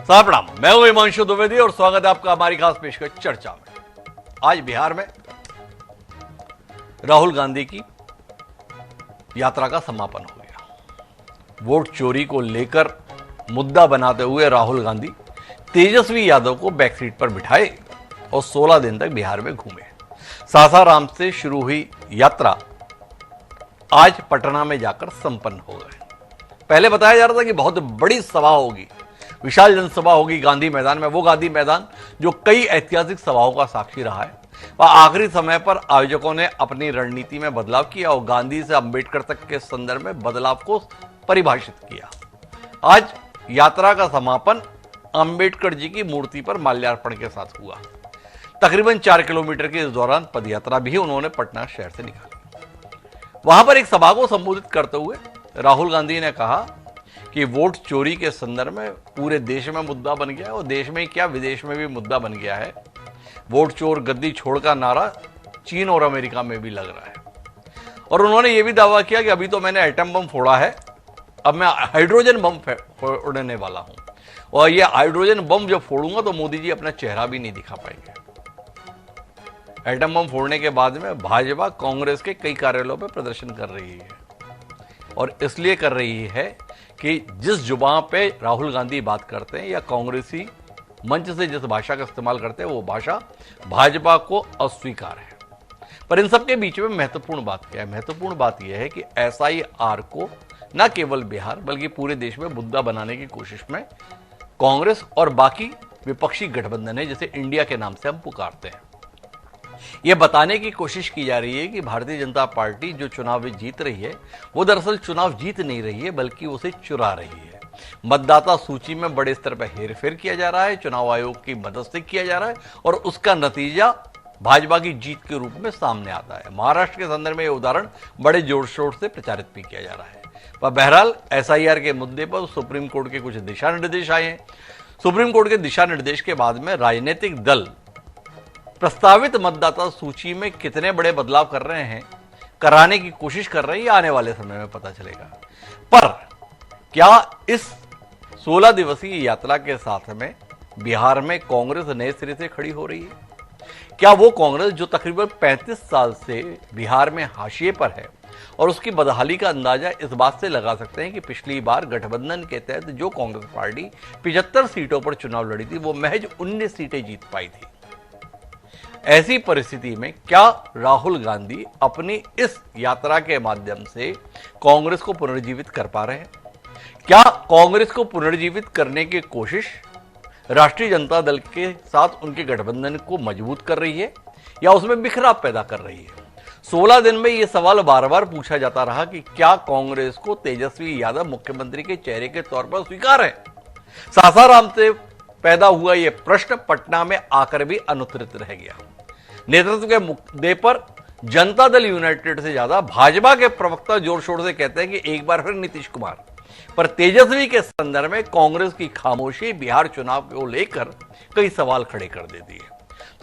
साहब प्रणाम, मैं हूं हिमांशु द्विवेदी और स्वागत है आपका हमारी खास पेशकश चर्चा में। आज बिहार में राहुल गांधी की यात्रा का समापन हो गया। वोट चोरी को लेकर मुद्दा बनाते हुए राहुल गांधी तेजस्वी यादव को बैकसीट पर बिठाए और 16 दिन तक बिहार में घूमे। सासाराम से शुरू हुई यात्रा आज पटना में जाकर संपन्न हो गए। पहले बताया जा रहा था कि बहुत बड़ी सभा होगी, विशाल जनसभा होगी गांधी मैदान में, वो गांधी मैदान जो कई ऐतिहासिक सभाओं का साक्षी रहा है। वह आखिरी समय पर आयोजकों ने अपनी रणनीति में बदलाव किया और गांधी से अंबेडकर तक के संदर्भ में बदलाव को परिभाषित किया। आज यात्रा का समापन अंबेडकर जी की मूर्ति पर माल्यार्पण के साथ हुआ। तकरीबन 4 किलोमीटर के इस दौरान पदयात्रा भी उन्होंने पटना शहर से निकाली। वहां पर एक सभा को संबोधित करते हुए राहुल गांधी ने कहा कि वोट चोरी के संदर्भ में पूरे देश में मुद्दा बन गया है और देश में क्या विदेश में भी मुद्दा बन गया है। वोट चोर गद्दी छोड़ का नारा चीन और अमेरिका में भी लग रहा है। और उन्होंने यह भी दावा किया कि अभी तो मैंने एटम बम फोड़ा है, अब मैं हाइड्रोजन बम फोड़ने वाला हूं और यह हाइड्रोजन बम जब फोड़ूंगा तो मोदी जी अपना चेहरा भी नहीं दिखा पाएंगे। एटम बम फोड़ने के बाद में भाजपा कांग्रेस के कई कार्यालयों पर प्रदर्शन कर रही है और इसलिए कर रही है कि जिस जुबान पे राहुल गांधी बात करते हैं या कांग्रेसी मंच से जिस भाषा का इस्तेमाल करते हैं वो भाषा भाजपा को अस्वीकार है। पर इन सब के बीच में महत्वपूर्ण बात क्या है? महत्वपूर्ण बात यह है कि SIR को न केवल बिहार बल्कि पूरे देश में मुद्दा बनाने की कोशिश में कांग्रेस और बाकी विपक्षी गठबंधन है, जिसे इंडिया के नाम से हम पुकारते हैं, यह बताने की कोशिश की जा रही है कि भारतीय जनता पार्टी जो चुनाव जीत रही है वो दरअसल चुनाव जीत नहीं रही है बल्कि उसे चुरा रही है। मतदाता सूची में बड़े स्तर पर हेरफेर किया जा रहा है, चुनाव आयोग की मदद से किया जा रहा है और उसका नतीजा भाजपा की जीत के रूप में सामने आता है। महाराष्ट्र के संदर्भ में यह उदाहरण बड़े जोर शोर से प्रचारित भी किया जा रहा है। पर बहरहाल SIR के मुद्दे पर सुप्रीम कोर्ट के कुछ दिशा निर्देश आए हैं। सुप्रीम कोर्ट के दिशा निर्देश के बाद में राजनीतिक दल प्रस्तावित मतदाता सूची में कितने बड़े बदलाव कर रहे हैं, कराने की कोशिश कर रहे हैं, ये आने वाले समय में पता चलेगा। पर क्या इस 16 दिवसीय यात्रा के साथ में बिहार में कांग्रेस नए सिरे से खड़ी हो रही है? क्या वो कांग्रेस जो तकरीबन 35 साल से बिहार में हाशिए पर है और उसकी बदहाली का अंदाजा इस बात से लगा सकते हैं कि पिछली बार गठबंधन के तहत जो कांग्रेस पार्टी 75 सीटों पर चुनाव लड़ी थी वो महज 19 सीटें जीत पाई थी। ऐसी परिस्थिति में क्या राहुल गांधी अपनी इस यात्रा के माध्यम से कांग्रेस को पुनर्जीवित कर पा रहे हैं? क्या कांग्रेस को पुनर्जीवित करने की कोशिश राष्ट्रीय जनता दल के साथ उनके गठबंधन को मजबूत कर रही है या उसमें बिखराव पैदा कर रही है? 16 दिन में यह सवाल बार बार पूछा जाता रहा कि क्या कांग्रेस को तेजस्वी यादव मुख्यमंत्री के चेहरे के तौर पर स्वीकार है? सासाराम से पैदा हुआ यह प्रश्न पटना में आकर भी अनुत्तरित रह गया। नेतृत्व के मुद्दे पर जनता दल यूनाइटेड से ज्यादा भाजपा के प्रवक्ता जोर शोर से कहते हैं कि एक बार फिर नीतीश कुमार, पर तेजस्वी के संदर्भ में कांग्रेस की खामोशी बिहार चुनाव को लेकर कई सवाल खड़े कर देती है।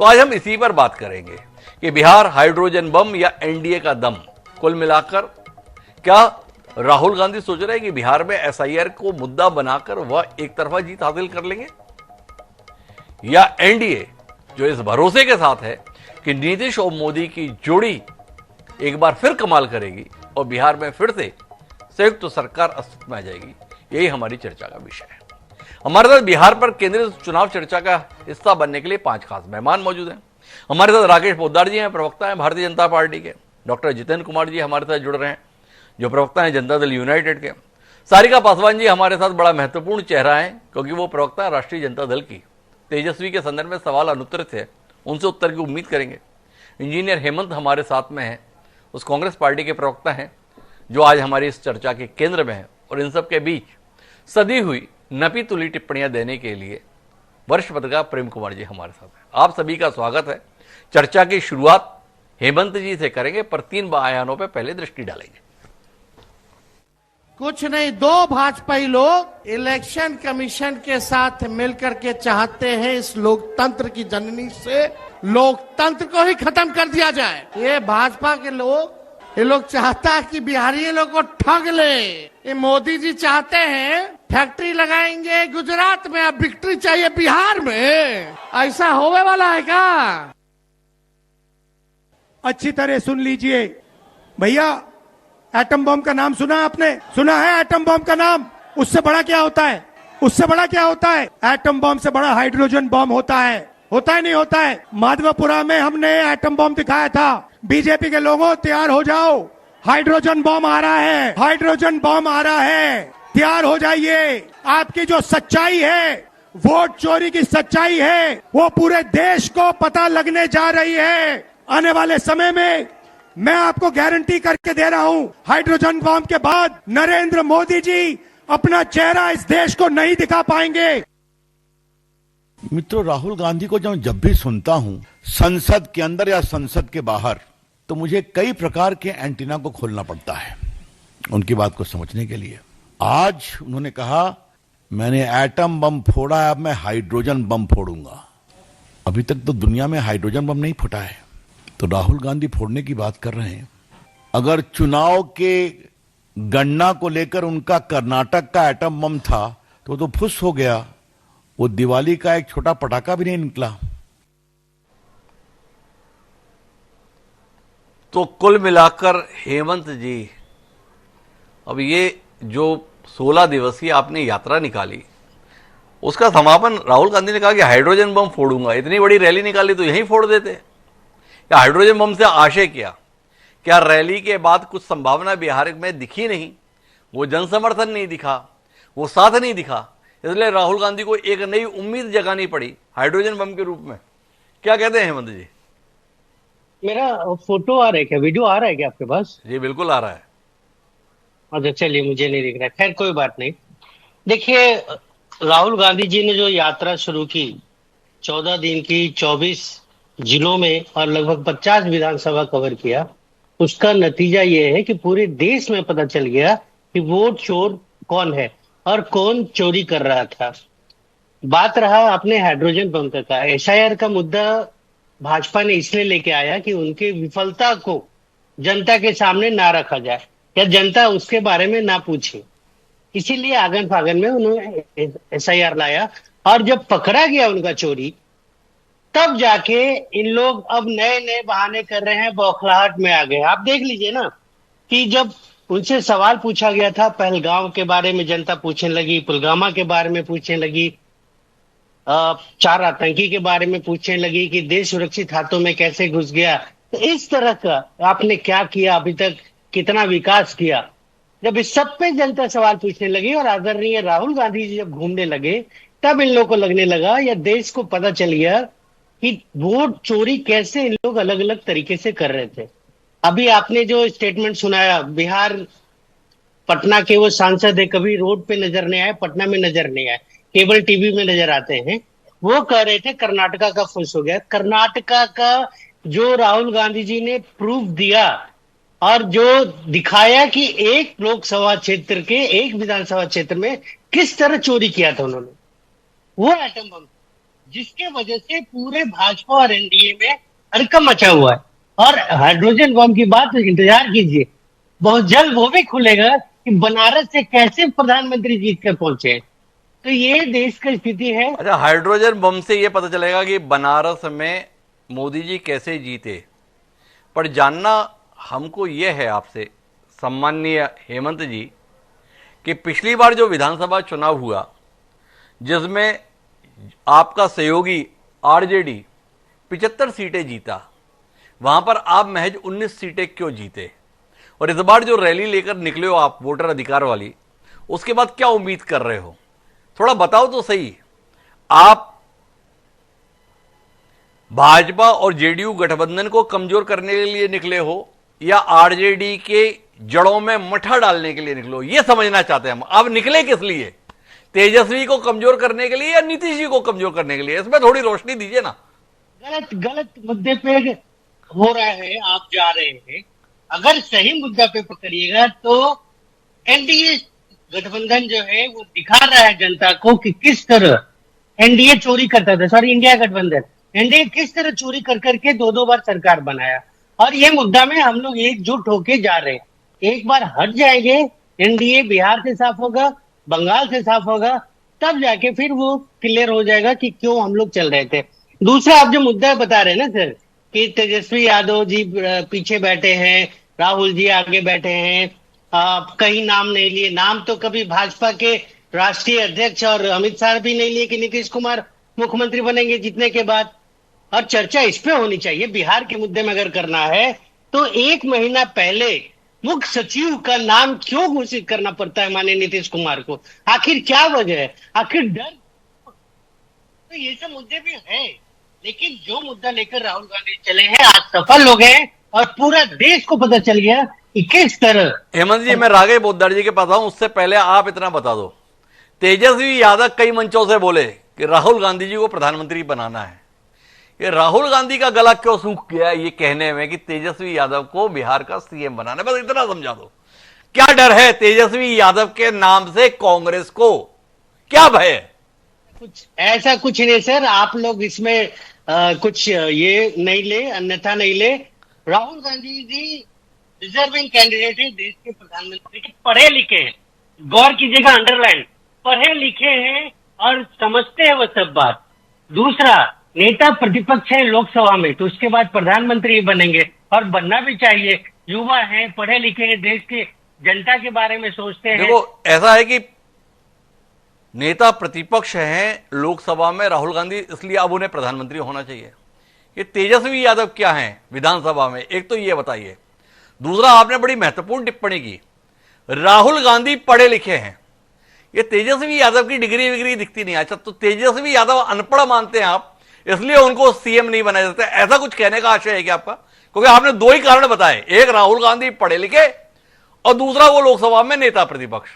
तो आज हम इसी पर बात करेंगे कि बिहार हाइड्रोजन बम या NDA का दम। कुल मिलाकर क्या राहुल गांधी सोच रहे हैं कि बिहार में SIR को मुद्दा बनाकर वह एक तरफा जीत हासिल कर लेंगे, या NDA जो इस भरोसे के साथ है कि नीतीश और मोदी की जोड़ी एक बार फिर कमाल करेगी और बिहार में फिर से संयुक्त तो सरकार अस्तित्व में आ जाएगी? यही हमारी चर्चा का विषय है। हमारे साथ बिहार पर केंद्रित चुनाव चर्चा का हिस्सा बनने के लिए 5 खास मेहमान मौजूद हैं। हमारे साथ राकेश पोद्दार जी हैं, प्रवक्ता हैं भारतीय जनता पार्टी के। डॉक्टर जितेंद्र कुमार जी हमारे साथ जुड़ रहे हैं, जो प्रवक्ता हैं जनता दल यूनाइटेड के। सारिका पासवान जी हमारे साथ बड़ा महत्वपूर्ण चेहरा है क्योंकि वो प्रवक्ता है राष्ट्रीय जनता दल की। तेजस्वी के संदर्भ में सवाल अनुत्तरित है, उनसे उत्तर की उम्मीद करेंगे। इंजीनियर हेमंत हमारे साथ में हैं, उस कांग्रेस पार्टी के प्रवक्ता हैं जो आज हमारी इस चर्चा के केंद्र में है। और इन सब के बीच सदी हुई नपी तुली टिप्पणियां देने के लिए वरिष्ठ पत्रकार प्रेम कुमार जी हमारे साथ हैं। आप सभी का स्वागत है। चर्चा की शुरुआत हेमंत जी से करेंगे, पर 3 बयानों पर पहले दृष्टि डालेंगे। कुछ नहीं, 2 भाजपाई लोग इलेक्शन कमीशन के साथ मिलकर के चाहते हैं इस लोकतंत्र की जननी से लोकतंत्र को ही खत्म कर दिया जाए। ये भाजपा के लोग, ये लोग चाहता है कि बिहारी लोग को ठग ले। ये मोदी जी चाहते हैं फैक्ट्री लगाएंगे गुजरात में, अब विक्ट्री चाहिए बिहार में। ऐसा होने वाला है क्या? अच्छी तरह सुन लीजिए भैया, एटम बम का नाम सुना आपने? सुना है एटम बम का नाम? उससे बड़ा क्या होता है? उससे बड़ा क्या होता है? एटम बम से बड़ा हाइड्रोजन बम होता है। होता है नहीं होता है? माधवपुरा में हमने एटम बम दिखाया था। बीजेपी के लोगों तैयार हो जाओ, हाइड्रोजन बम आ रहा है, हाइड्रोजन बम आ रहा है, तैयार हो जाइए। आपकी जो सच्चाई है, वोट चोरी की सच्चाई है, वो पूरे देश को पता लगने जा रही है। आने वाले समय में मैं आपको गारंटी करके दे रहा हूं, हाइड्रोजन बम के बाद नरेंद्र मोदी जी अपना चेहरा इस देश को नहीं दिखा पाएंगे। मित्रों, राहुल गांधी को जब भी सुनता हूं, संसद के अंदर या संसद के बाहर, तो मुझे कई प्रकार के एंटीना को खोलना पड़ता है उनकी बात को समझने के लिए। आज उन्होंने कहा मैंने एटम बम फोड़ा है, अब मैं हाइड्रोजन बम फोड़ूंगा। अभी तक तो दुनिया में हाइड्रोजन बम नहीं फटा है, तो राहुल गांधी फोड़ने की बात कर रहे हैं। अगर चुनाव के गणना को लेकर उनका कर्नाटक का एटम बम था तो फुस हो गया, वो दिवाली का एक छोटा पटाखा भी नहीं निकला। तो कुल मिलाकर हेमंत जी, अब ये जो 16 दिवसीय आपने यात्रा निकाली, उसका समापन राहुल गांधी ने कहा कि हाइड्रोजन बम फोड़ूंगा। इतनी बड़ी रैली निकाली तो यहीं फोड़ देते। या हाइड्रोजन बम से आशय क्या रैली के बाद कुछ संभावना बिहार में दिखी नहीं? वो जन समर्थन नहीं दिखा, वो साथ नहीं दिखा, इसलिए राहुल गांधी को एक नई उम्मीद जगानी पड़ी हाइड्रोजन बम के रूप में। क्या कहते हैं हेमंत जी? मेरा फोटो आ रहा है क्या? वीडियो आ रहा है क्या आपके पास? जी बिल्कुल आ रहा है। अच्छा चलिए, मुझे नहीं दिख रहा है। खैर कोई बात नहीं। देखिए, राहुल गांधी जी ने जो यात्रा शुरू की 14 दिन की, 24 जिलों में और लगभग 50 विधानसभा कवर किया, उसका नतीजा ये है कि पूरे देश में पता चल गया कि वोट चोर कौन है और कौन चोरी कर रहा था। बात रहा आपने हाइड्रोजन बम का, एसआईआर का मुद्दा भाजपा ने इसलिए लेके आया कि उनकी विफलता को जनता के सामने ना रखा जाए या जनता उसके बारे में ना पूछे, इसीलिए आगन फागन में उन्होंने एसआईआर लाया। और जब पकड़ा गया उनका चोरी, तब जाके इन लोग अब नए नए बहाने कर रहे हैं, बौखलाहट में आ गए। आप देख लीजिए ना कि जब उनसे सवाल पूछा गया था, पहलगांव के बारे में जनता पूछने लगी, पुलवामा के बारे में पूछने लगी, 4 आतंकी के बारे में पूछने लगी कि देश सुरक्षित हाथों में कैसे घुस गया, तो इस तरह का आपने क्या किया अभी तक, कितना विकास किया। जब इस सब पे जनता सवाल पूछने लगी और आदरणीय राहुल गांधी जी जब घूमने लगे, तब इन लोगों को लगने लगा या देश को पता चल गया कि वोट चोरी कैसे इन लोग अलग अलग तरीके से कर रहे थे। अभी आपने जो स्टेटमेंट सुनाया, बिहार पटना के वो सांसद है, कभी रोड पे नजर नहीं आए, पटना में नजर नहीं आए, केबल टीवी में नजर आते हैं। वो कह रहे थे कर्नाटका का फुस हो गया। कर्नाटका का जो राहुल गांधी जी ने प्रूफ दिया और जो दिखाया कि एक लोकसभा क्षेत्र के, एक विधानसभा क्षेत्र में किस तरह चोरी किया था उन्होंने, वो एटम बम, जिसके वजह से पूरे भाजपा और एनडीए में हड़कंप मचा हुआ है। और हाइड्रोजन बम की बात तो इंतजार कीजिए, बहुत जल्द वो भी खुलेगा कि बनारस से कैसे प्रधानमंत्री जीत कर पहुंचे। तो ये देश की स्थिति है। अच्छा, हाइड्रोजन बम से ये पता चलेगा कि बनारस में मोदी जी कैसे जीते, पर जानना हमको ये है आपसे सम्माननीय हेमंत जी कि पिछली बार जो विधानसभा चुनाव हुआ, जिसमें आपका सहयोगी आरजेडी 75 सीटें जीता, वहां पर आप महज 19 सीटें क्यों जीते? और इस बार जो रैली लेकर निकले हो आप वोटर अधिकार वाली, उसके बाद क्या उम्मीद कर रहे हो? थोड़ा बताओ तो सही। आप भाजपा और जेडीयू गठबंधन को कमजोर करने के लिए निकले हो या आरजेडी के जड़ों में मठा डालने के लिए निकले हो? यह समझना चाहते हैं हम। आप निकले किस लिए? तेजस्वी को कमजोर करने के लिए या नीतीश जी को कमजोर करने के लिए? इसमें थोड़ी रोशनी दीजिए ना। गलत मुद्दे पे हो रहा है, आप जा रहे हैं। अगर सही मुद्दा पे पकड़िएगा तो एनडीए गठबंधन जो है वो दिखा रहा है जनता को कि किस तरह एनडीए चोरी करता था। सॉरी, इंडिया गठबंधन, एनडीए किस तरह चोरी कर करके 2-2 बार सरकार बनाया। और ये मुद्दा में हम लोग एकजुट होके जा रहे हैं। एक बार हट जाएंगे, एनडीए बिहार से साफ होगा, बंगाल से साफ होगा, तब जाके फिर वो क्लियर हो जाएगा कि क्यों हम लोग चल रहे थे। दूसरा, आप जो मुद्दा बता रहे हैं ना सर, कि तेजस्वी यादव जी पीछे बैठे हैं, राहुल जी आगे बैठे हैं, कहीं नाम नहीं लिए। नाम तो कभी भाजपा के राष्ट्रीय अध्यक्ष और अमित शाह भी नहीं लिए कि नीतीश कुमार मुख्यमंत्री बनेंगे जीतने के बाद। और चर्चा इस पे होनी चाहिए, बिहार के मुद्दे में अगर करना है तो 1 महीना पहले मुख्य सचिव का नाम क्यों घोषित करना पड़ता है माननीय नीतीश कुमार को? आखिर क्या वजह है? आखिर डर? तो ये सब मुद्दे भी हैं, लेकिन जो मुद्दा लेकर राहुल गांधी चले हैं, आज सफल हो गए और पूरा देश को पता चल गया कि किस तरह। हेमंत जी, मैं राघव पोद्दार जी के पास आऊं, उससे पहले आप इतना बता दो, तेजस्वी यादव कई मंचों से बोले कि राहुल गांधी जी को प्रधानमंत्री बनाना है। ये राहुल गांधी का गला क्यों सूख गया ये कहने में कि तेजस्वी यादव को बिहार का सीएम बनाना है? बस इतना समझा दो। क्या डर है तेजस्वी यादव के नाम से कांग्रेस को? क्या भय है? कुछ ऐसा कुछ नहीं सर, आप लोग इसमें कुछ ये नहीं ले, अन्यथा नहीं ले। राहुल गांधी जी डिजर्विंग कैंडिडेट है देश के प्रधानमंत्री के, पढ़े लिखे हैं, गौर कीजिएगा, अंडरलाइन, पढ़े लिखे हैं और समझते हैं वो सब बात। दूसरा, नेता प्रतिपक्ष है लोकसभा में, तो उसके बाद प्रधानमंत्री बनेंगे और बनना भी चाहिए। युवा हैं, पढ़े लिखे हैं, देश के जनता के बारे में सोचते हैं। देखो, ऐसा है कि नेता प्रतिपक्ष हैं लोकसभा में राहुल गांधी, इसलिए अब उन्हें प्रधानमंत्री होना चाहिए। ये तेजस्वी यादव क्या हैं विधानसभा में, एक तो ये बताइए। दूसरा, आपने बड़ी महत्वपूर्ण टिप्पणी की, राहुल गांधी पढ़े लिखे हैं। ये तेजस्वी यादव की डिग्री विग्री दिखती नहीं। अच्छा, तो तेजस्वी यादव अनपढ़ मानते हैं आप, इसलिए उनको सीएम नहीं बनाया जाता? ऐसा कुछ कहने का आशय है क्या आपका? क्योंकि आपने दो ही कारण बताए, एक राहुल गांधी पढ़े लिखे और दूसरा वो लोकसभा में नेता प्रतिपक्ष।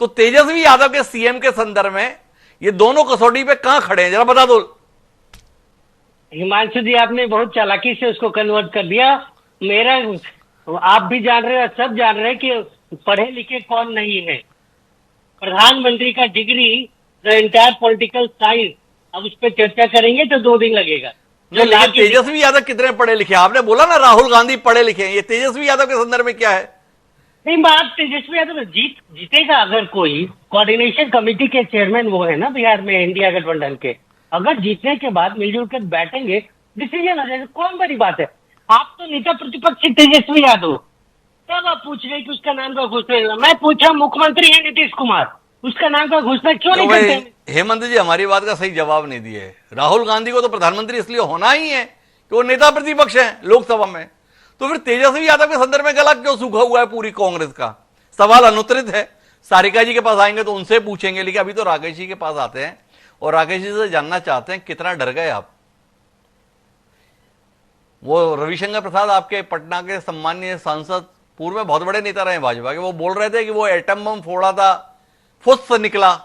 तो तेजस्वी यादव के सीएम के संदर्भ में ये दोनों कसौटी पे कहां खड़े हैं, जरा बता दो। हिमांशु जी, आपने बहुत चालाकी से उसको कन्वर्ट कर दिया। मेरा, आप भी जान रहे हैं, सब जान रहे हैं कि पढ़े लिखे कौन नहीं है। प्रधानमंत्री का degree, the entire political science, अब उस पर चर्चा करेंगे तो 2 दिन लगेगा। जो लेकिन तेजस्वी यादव कितने पढ़े लिखे? आपने बोला ना राहुल गांधी पढ़े लिखे हैं, ये तेजस्वी यादव के संदर्भ में क्या है? नहीं, बात तेजस्वी यादव जीतेगा अगर कोई, कोऑर्डिनेशन कमेटी के चेयरमैन वो है ना बिहार में इंडिया गठबंधन के, अगर जीतने के बाद मिलजुल कर बैठेंगे, डिसीजन हो जाएगा। कौन बड़ी बात है? आप तो नेता प्रतिपक्ष तेजस्वी यादव, तब आप पूछ रहे कि उसका नाम का घोषणा। मैं पूछा, मुख्यमंत्री है नीतीश कुमार, उसका नाम का घोषणा क्यों नहीं करते? हेमंत जी, हमारी बात का सही जवाब नहीं दिए। राहुल गांधी को तो प्रधानमंत्री इसलिए होना ही है कि वो नेता प्रतिपक्ष है लोकसभा में, तो फिर तेजस्वी यादव के संदर्भ में गला क्यों सूखा हुआ है पूरी कांग्रेस का? सवाल अनुत्तरित है। सारिका जी के पास आएंगे तो उनसे पूछेंगे, लेकिन अभी तो राकेश जी के पास आते हैं और राकेश जी से जानना चाहते हैं कितना डर गए आप। वो रविशंकर प्रसाद, आपके पटना के सम्मानीय सांसद, पूर्व में बहुत बड़े नेता रहे भाजपा के, वो बोल रहे थे कि वो एटम बम फोड़ा था, फुस निकला।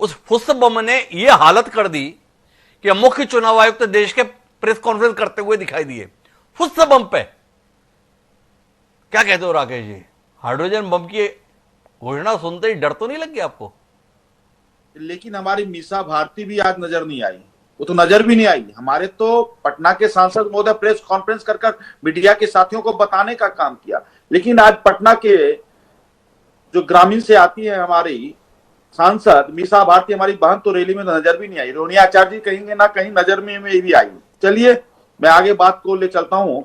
उस फुस बम ने ये हालत कर दी कि मुख्य चुनाव आयुक्त देश के प्रेस कॉन्फ्रेंस करते हुए दिखाई दिए फुस बम पे। क्या कहते हो राकेश जी, हाइड्रोजन बम की घोषणा सुनते ही डर तो नहीं लग गया आपको? लेकिन हमारी मीसा भारती भी आज नजर नहीं आई, वो तो नजर भी नहीं आई। हमारे तो पटना के सांसद महोदय प्रेस कॉन्फ्रेंस कर मीडिया के साथियों को बताने का काम किया, लेकिन आज पटना के जो ग्रामीण से आती है हमारी सांसद मीसा भारती, हमारी बहन, तो रैली में नजर भी नहीं आई। रोनिया आचार्य जी कहेंगे ना कहीं नजर में भी आई। चलिए मैं आगे बात को ले चलता हूं।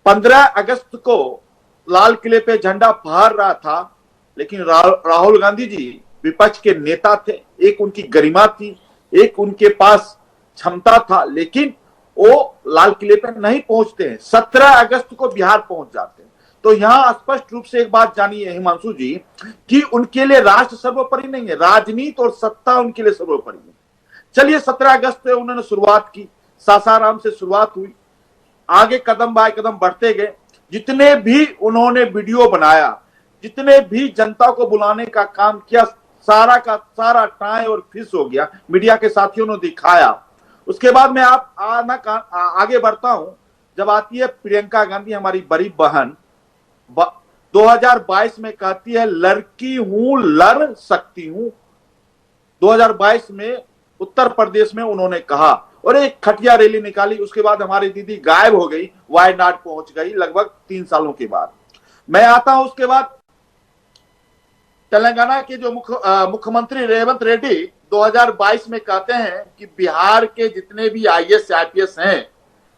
15 अगस्त को लाल किले पे झंडा फहर रहा था, लेकिन राहुल गांधी जी विपक्ष के नेता थे, एक उनकी गरिमा थी, एक उनके पास क्षमता था, लेकिन वो लाल किले पे नहीं पहुंचते हैं। 17 अगस्त को बिहार पहुंच जाते हैं। तो यहां स्पष्ट रूप से एक बात जानिए हिमांशु जी, कि उनके लिए राष्ट्र सर्वोपरि नहीं है, राजनीति और सत्ता उनके लिए सर्वोपरि है। चलिए 17 अगस्त से उन्होंने शुरुआत की, सासाराम से शुरुआत हुई, आगे कदम बाय कदम बढ़ते गए। जितने भी उन्होंने वीडियो बनाया, जितने भी जनता को बुलाने का काम किया, सारा का सारा टाई और फिस हो गया, मीडिया के साथियों ने दिखाया। उसके बाद मैं आगे बढ़ता हूं। जब आती है प्रियंका गांधी, हमारी बड़ी बहन, 2022 में कहती है लड़की हूं, लड़ सकती हूं। 2022 में उत्तर प्रदेश में उन्होंने कहा और एक खटिया रैली निकाली। उसके बाद हमारी दीदी गायब हो गई, वायनाड पहुंच गई लगभग 3 सालों के बाद। मैं आता हूं उसके बाद तेलंगाना के जो मुख्यमंत्री रेवंत रेड्डी 2022 में कहते हैं कि बिहार के जितने भी आईएएस आईपीएस हैं,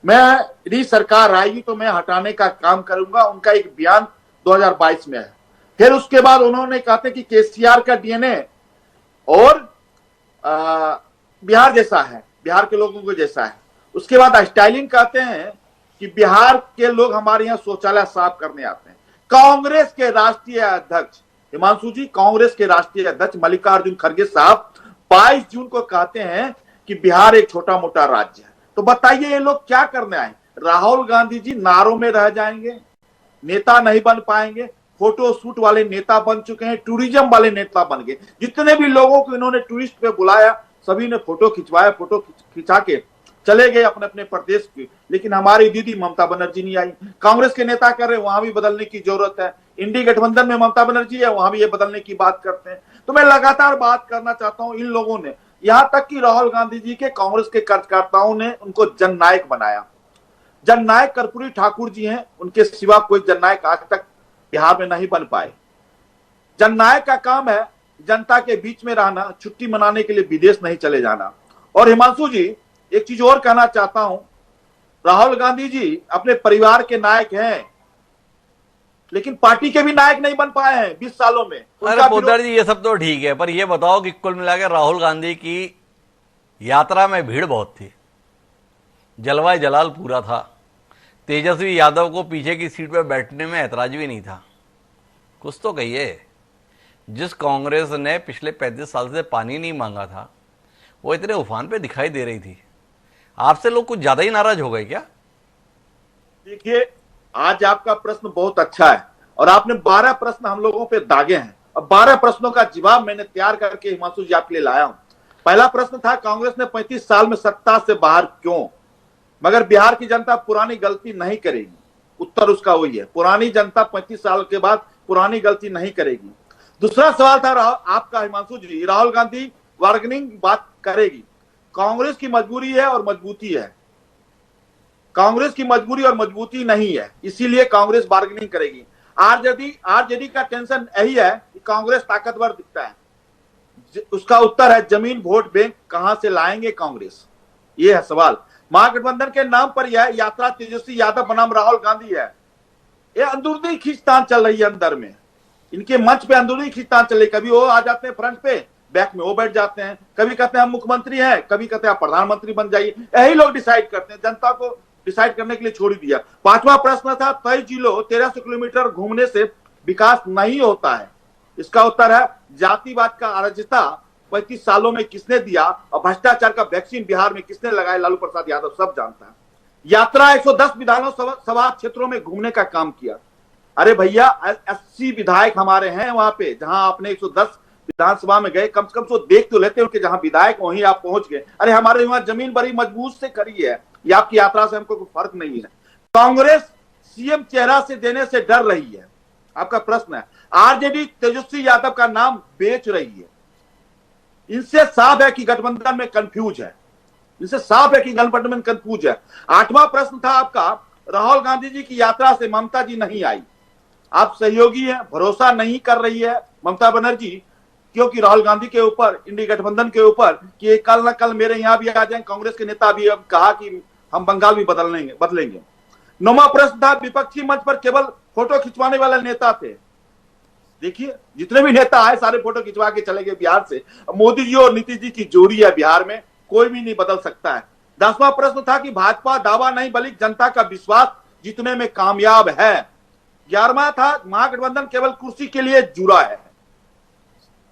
मेरी सरकार आएगी तो मैं हटाने का काम करूंगा। उनका एक बयान 2022 में है। फिर उसके बाद उन्होंने कहते कि केसीआर का डीएनए और बिहार जैसा है, बिहार के लोगों को जैसा है। उसके बाद स्टाइलिंग कहते हैं कि बिहार के लोग हमारे यहाँ शौचालय साफ करने आते हैं। कांग्रेस के राष्ट्रीय अध्यक्ष हिमांशु जी, कांग्रेस के राष्ट्रीय अध्यक्ष मल्लिकार्जुन खड़गे साहब 22 जून को कहते हैं कि बिहार एक छोटा मोटा राज्य है। तो बताइए ये लोग क्या करने आए? राहुल गांधी जी नारों में रह जाएंगे, नेता नहीं बन पाएंगे। फोटो शूट वाले नेता बन चुके हैं, टूरिज्म वाले नेता बन गए। जितने भी लोगों को इन्होंने टूरिस्ट पे बुलाया सभी ने फोटो खिंचवाया, फोटो खिंचा के चले गए अपने अपने प्रदेश के। लेकिन हमारी दीदी ममता बनर्जी नहीं आई। कांग्रेस के नेता कर रहे, वहां भी बदलने की जरूरत है। इंडी गठबंधन में ममता बनर्जी है, वहां भी ये बदलने की बात करते हैं। तो मैं लगातार बात करना चाहता हूं, इन लोगों ने, यहां तक कि राहुल गांधी जी के कांग्रेस के कार्यकर्ताओं ने उनको जननायक बनाया। जननायक कर्पूरी ठाकुर जी हैं, उनके सिवा कोई जननायक आज तक बिहार में नहीं बन पाए। जननायक का काम है जनता के बीच में रहना, छुट्टी मनाने के लिए विदेश नहीं चले जाना। और हिमांशु जी, एक चीज और कहना चाहता हूं, राहुल गांधी जी अपने परिवार के नायक हैं, लेकिन पार्टी के भी नायक नहीं बन पाए हैं 20 सालों में। अरे पोद्दार जी, ये सब तो ठीक है, पर ये बताओ कि कुल मिलाकर राहुल गांधी की यात्रा में भीड़ बहुत थी, जलवाए जलाल पूरा था। तेजस्वी यादव को पीछे की सीट पर बैठने में ऐतराज भी नहीं था। कुछ तो कहिए। जिस कांग्रेस ने पिछले 35 साल से पानी नहीं मांगा था, वो इतने उफान पे दिखाई दे रही थी। आपसे लोग कुछ ज्यादा ही नाराज हो गए क्या? देखिए, आज आपका प्रश्न बहुत अच्छा है और आपने 12 प्रश्न हम लोगों पे दागे हैं और 12 प्रश्नों का जवाब मैंने तैयार करके हिमांशु जी आपके लिए लाया हूं। पहला प्रश्न था, कांग्रेस ने 35 साल में सत्ता से बाहर क्यों? मगर बिहार की जनता पुरानी गलती नहीं करेगी। उत्तर उसका वही है, पुरानी जनता 35 साल के बाद पुरानी गलती नहीं करेगी। दूसरा सवाल था आपका हिमांशु जी, राहुल गांधी बार्गेनिंग बात करेगी। कांग्रेस की मजबूरी है और मजबूती है, कांग्रेस की मजबूरी और मजबूती नहीं है, इसीलिए कांग्रेस बार्गेनिंग करेगी। आरजेडी का टेंशन यही है कि कांग्रेस ताकतवर दिखता है। उसका उत्तर है जमीन वोट बैंक कहां से लाएंगे कांग्रेस, ये है सवाल। महागठबंधन के नाम पर यह यात्रा तेजस्वी यादव बनाम राहुल गांधी है। ये अंदरूनी खींचतान चल रही है अंदर में, इनके मंच पे अंदरूनी खींचतान चल रही। कभी वो आ जाते हैं फ्रंट पे, बैक में वो बैठ जाते हैं। कभी कहते हैं हम मुख्यमंत्री हैं, कभी कहते हैं आप प्रधानमंत्री बन जाइए। यही लोग डिसाइड करते हैं, जनता को डिसाइड करने के लिए छोड़ दिया। पांचवा प्रश्न था, 23 जिलों 1300 किलोमीटर घूमने से विकास नहीं होता है। इसका उत्तर है जातिवाद का अराजकता 35 सालों में किसने दिया और भ्रष्टाचार का वैक्सीन बिहार में किसने लगाया, लालू प्रसाद यादव सब जानता है। यात्रा 110 विधानसभा क्षेत्रों में घूमने का काम किया। अरे भैया, 80 विधायक हमारे हैं वहां पे, जहां आपने 110 विधानसभा में गए, कम से कम तो देख तो लेते उनके जहां विधायक वहीं आप पहुंच गए। अरे हमारे वहां जमीन बड़ी मजबूत से खड़ी है, ये आपकी यात्रा से हमको कोई फर्क नहीं है। कांग्रेस सीएम चेहरा से देने से डर रही है, आपका प्रश्न है। आरजेडी तेजस्वी यादव का नाम बेच रही है। इनसे साफ है कि गठबंधन में कंफ्यूज है, इनसे साफ है कि गठबंधन में कंफ्यूज है। आठवां प्रश्न था आपका, राहुल गांधी जी की यात्रा से ममता जी नहीं आई। आप सहयोगी हैं, भरोसा नहीं कर रही है ममता बनर्जी, क्योंकि राहुल गांधी के ऊपर, इंडी गठबंधन के ऊपर कि कल ना कल मेरे यहां भी आ जाए। कांग्रेस के नेता भी अब कहा कि हम बंगाल भी बदलेंगे। नौवां प्रश्न था, विपक्षी मंच पर केवल फोटो खिंचवाने वाले नेता थे। देखिए, जितने भी नेता आए सारे फोटो खिंचवा के चले गए बिहार से। मोदी जी और नीतीश जी की जोड़ी है बिहार में, कोई भी नहीं बदल सकता है। 10वां प्रश्न था कि भाजपा दावा नहीं बल्कि जनता का विश्वास जीतने में कामयाब है। 11वां था, महागठबंधन केवल कुर्सी के लिए जुड़ा है।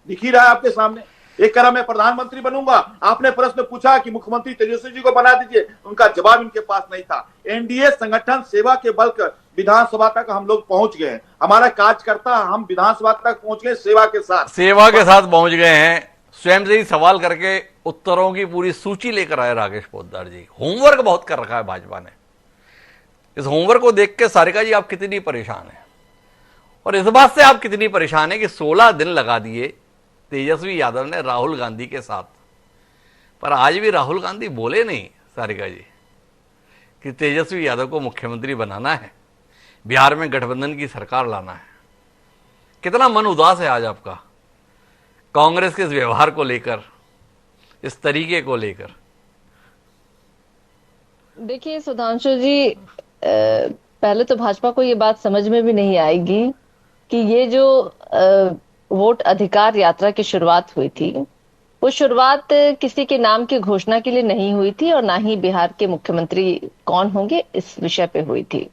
दिख ही रहा है आपके सामने। एक करा मैं प्रधानमंत्री बनूंगा, आपने प्रश्न पूछा कि मुख्यमंत्री तेजस्वी जी को बना दीजिए, उनका जवाब इनके पास नहीं था। एनडीए संगठन सेवा के बल कर विधानसभा तक हम लोग पहुंच गए हैं। हमारा कार्यकर्ता हम विधानसभा तक पहुंच गए, सेवा के साथ पहुंच गए हैं। स्वयं से ही सवाल करके उत्तरों की पूरी सूची लेकर आए राकेश पोद्दार जी। होमवर्क बहुत कर रखा है भाजपा ने। इस होमवर्क को देख के सारिका जी आप कितनी परेशान हैं, और इस बात से आप कितनी परेशान हैं कि 16 दिन लगा दिए तेजस्वी यादव ने राहुल गांधी के साथ, पर आज भी राहुल गांधी बोले नहीं सारिका जी कि तेजस्वी यादव को मुख्यमंत्री बनाना है, बिहार में गठबंधन की सरकार लाना है। कितना मन उदास है आज आपका। कांग्रेस के इस व्यवहार को लेकर, इस तरीके को लेकर? देखिए सुधांशु जी, पहले तो भाजपा को ये बात समझ में भी नहीं आएगी कि ये जो वोट अधिकार यात्रा की शुरुआत हुई थी, वो शुरुआत किसी के नाम की घोषणा के लिए नहीं हुई थी और ना ही बिहार के मुख्यमंत्री कौन होंगे इस विषय पे हुई थी।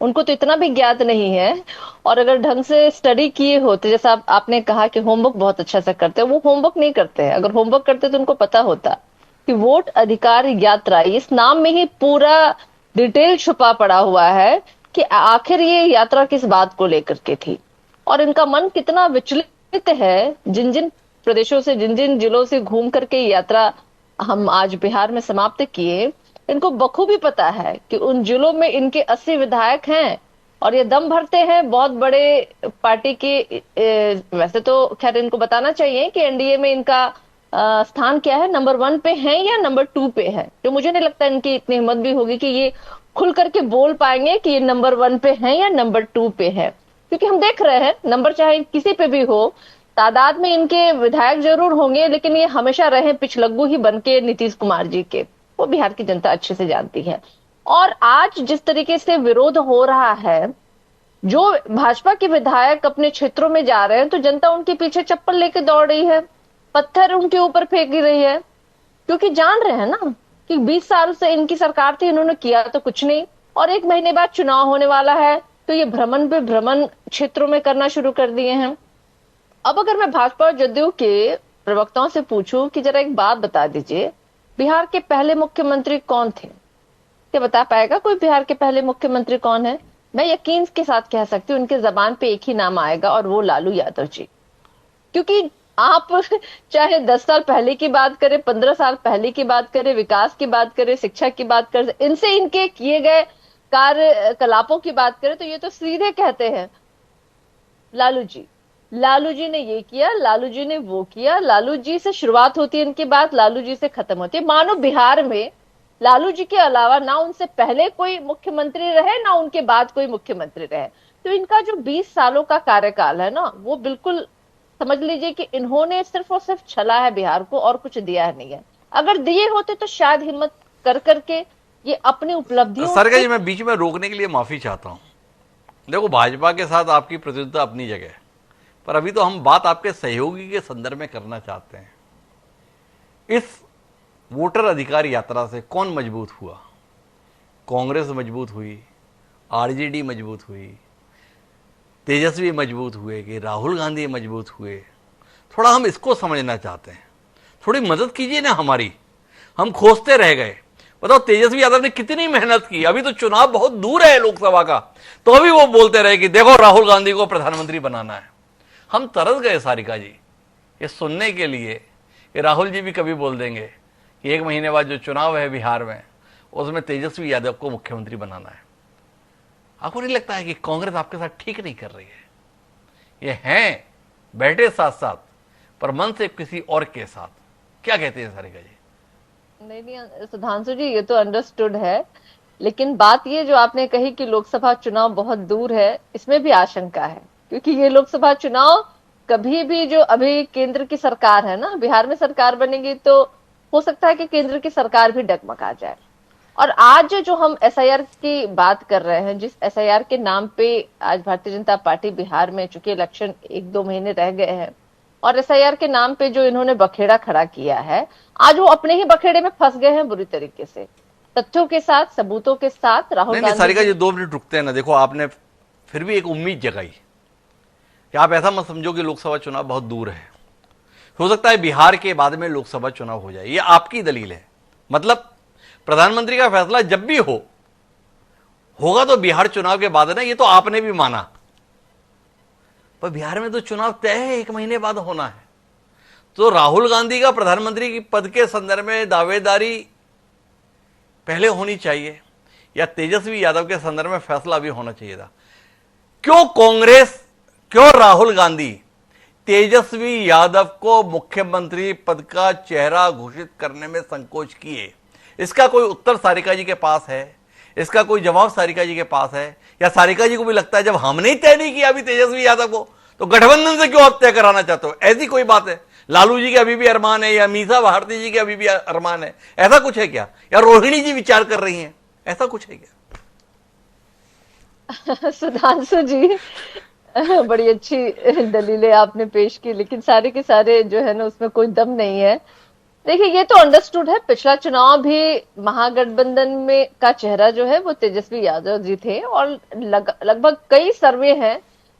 उनको तो इतना भी ज्ञात नहीं है, और अगर ढंग से स्टडी किए होते, जैसा आपने कहा कि होमवर्क बहुत अच्छा से करते हैं, वो होमवर्क नहीं करते हैं। अगर होमवर्क करते तो उनको पता होता कि वोट अधिकार यात्रा, इस नाम में ही पूरा डिटेल छुपा पड़ा हुआ है कि आखिर ये यात्रा किस बात को लेकर के थी और इनका मन कितना विचलित है। जिन जिन प्रदेशों से, जिन जिन जिलों से घूम करके यात्रा हम आज बिहार में समाप्त किए, इनको बखूबी पता है कि उन जिलों में इनके 80 विधायक हैं और ये दम भरते हैं बहुत बड़े पार्टी के। वैसे तो खैर इनको बताना चाहिए कि एनडीए में इनका स्थान क्या है, नंबर 1 पे है या नंबर 2 पे है। तो मुझे नहीं लगता इनकी इतनी हिम्मत भी होगी कि ये खुल करके बोल पाएंगे कि ये नंबर 1 पे है या नंबर 2 पे है, क्योंकि हम देख रहे हैं नंबर चाहे किसी पे भी हो, तादाद में इनके विधायक जरूर होंगे, लेकिन ये हमेशा रहे पिछलग्गू ही बनके नीतीश कुमार जी के। वो बिहार की जनता अच्छे से जानती है। और आज जिस तरीके से विरोध हो रहा है, जो भाजपा के विधायक अपने क्षेत्रों में जा रहे हैं तो जनता उनके पीछे चप्पल लेके दौड़ रही है, पत्थर उनके ऊपर फेंक रही है, क्योंकि जान रहे हैं ना कि 20 साल से इनकी सरकार थी, इन्होंने किया तो कुछ नहीं, और 1 महीने बाद चुनाव होने वाला है तो ये भ्रमण पे भ्रमण क्षेत्रों में करना शुरू कर दिए हैं। अब अगर मैं भाजपा और जदयू के प्रवक्ताओं से पूछूं कि जरा एक बात बता दीजिए, बिहार के पहले मुख्यमंत्री कौन थे? क्या बता पाएगा कोई बिहार के पहले मुख्यमंत्री कौन है? मैं यकीन के साथ कह सकती हूँ उनके जबान पे एक ही नाम आएगा और वो लालू यादव जी। क्योंकि आप चाहे 10 साल पहले की बात करें, 15 साल पहले की बात करें, विकास की बात करें, शिक्षा की बात करें, इनसे इनके किए गए कार्यकलापों की बात करें तो ये तो सीधे कहते हैं लालू जी ने ये किया, लालू जी ने वो किया, लालू जी से शुरुआत होती है इनकी बात, लालू जी से खत्म होती है। मानो बिहार में लालू जी के अलावा ना उनसे पहले कोई मुख्यमंत्री रहे ना उनके बाद कोई मुख्यमंत्री रहे। तो इनका जो 20 सालों का कार्यकाल है ना, वो बिल्कुल समझ लीजिए कि इन्होंने सिर्फ और सिर्फ छला है बिहार को और कुछ दिया नहीं है। अगर दिए होते तो शायद हिम्मत कर करके ये अपनी उपलब्धियों सरका जी, मैं बीच में रोकने के लिए माफी चाहता हूं। देखो, भाजपा के साथ आपकी प्रतियोगिता अपनी जगह है, पर अभी तो हम बात आपके सहयोगी के संदर्भ में करना चाहते हैं। इस वोटर अधिकार यात्रा से कौन मजबूत हुआ? कांग्रेस मजबूत हुई, आरजेडी मजबूत हुई, तेजस्वी मजबूत हुए कि राहुल गांधी मजबूत हुए? थोड़ा हम इसको समझना चाहते हैं, थोड़ी मदद कीजिए ना हमारी। हम खोजते रह गए। बताओ, तेजस्वी यादव ने कितनी मेहनत की, अभी तो चुनाव बहुत दूर है लोकसभा का, तो अभी वो बोलते रहे कि देखो राहुल गांधी को प्रधानमंत्री बनाना है। हम तरस गए सारिका जी ये सुनने के लिए कि राहुल जी भी कभी बोल देंगे कि 1 महीने बाद जो चुनाव है बिहार में, उसमें तेजस्वी यादव को मुख्यमंत्री बनाना है। आपको नहीं लगता है कि कांग्रेस आपके साथ ठीक नहीं कर रही है? ये हैं बैठे साथ साथ, पर मन से किसी और के साथ। क्या कहते हैं सारिका जी? नहीं सुधांशु जी, ये तो अंडरस्टूड है, लेकिन बात ये जो आपने कही कि लोकसभा चुनाव बहुत दूर है, इसमें भी आशंका है, क्योंकि ये लोकसभा चुनाव कभी भी, जो अभी केंद्र की सरकार है ना, बिहार में सरकार बनेगी तो हो सकता है कि केंद्र की सरकार भी डगमगा जाए। और आज जो हम एसआईआर की बात कर रहे हैं, जिस एसआईआर के नाम पे आज भारतीय जनता पार्टी बिहार में, चूंकि इलेक्शन 1-2 महीने रह गए हैं, और एसआईआर के नाम पे जो इन्होंने बखेड़ा खड़ा किया है, आज वो अपने ही बखेड़े में फंस गए हैं बुरी तरीके से, तथ्यों के साथ, सबूतों के साथ। राहुल गांधी सारिका जी 2 मिनट रुकते हैं ना। देखो, आपने फिर भी एक उम्मीद जगाई कि आप ऐसा मत समझो कि लोकसभा चुनाव बहुत दूर है, हो सकता है बिहार के बाद में लोकसभा चुनाव हो जाए। ये आपकी दलील है, मतलब प्रधानमंत्री का फैसला जब भी होगा तो बिहार चुनाव के बाद ना, ये तो आपने भी माना, पर बिहार में तो चुनाव तय है, 1 महीने बाद होना है। तो राहुल गांधी का प्रधानमंत्री की पद के संदर्भ में दावेदारी पहले होनी चाहिए, या तेजस्वी यादव के संदर्भ में फैसला भी होना चाहिए था? क्यों कांग्रेस, क्यों राहुल गांधी तेजस्वी यादव को मुख्यमंत्री पद का चेहरा घोषित करने में संकोच किए? इसका कोई उत्तर सारिका जी के पास है? इसका कोई जवाब सारिका जी के पास है? या सारिका जी को भी लगता है जब हमने ही तय नहीं किया अभी तेजस्वी यादव को, तो गठबंधन से क्यों आप तय कराना चाहते हो? ऐसी कोई बात है? लालू जी के अभी भी अरमान है, या मीसा भारती जी के अभी भी अरमान है? ऐसा कुछ है क्या? या रोहिणी जी विचार कर रही हैं? ऐसा कुछ है क्या? सुधांशु जी, बड़ी अच्छी दलीलें आपने पेश की, लेकिन सारे के सारे जो है ना उसमें कोई दम नहीं है। देखिए, ये तो अंडरस्टूड है, पिछला चुनाव भी महागठबंधन में का चेहरा जो है वो तेजस्वी यादव जी थे, और लगभग कई सर्वे हैं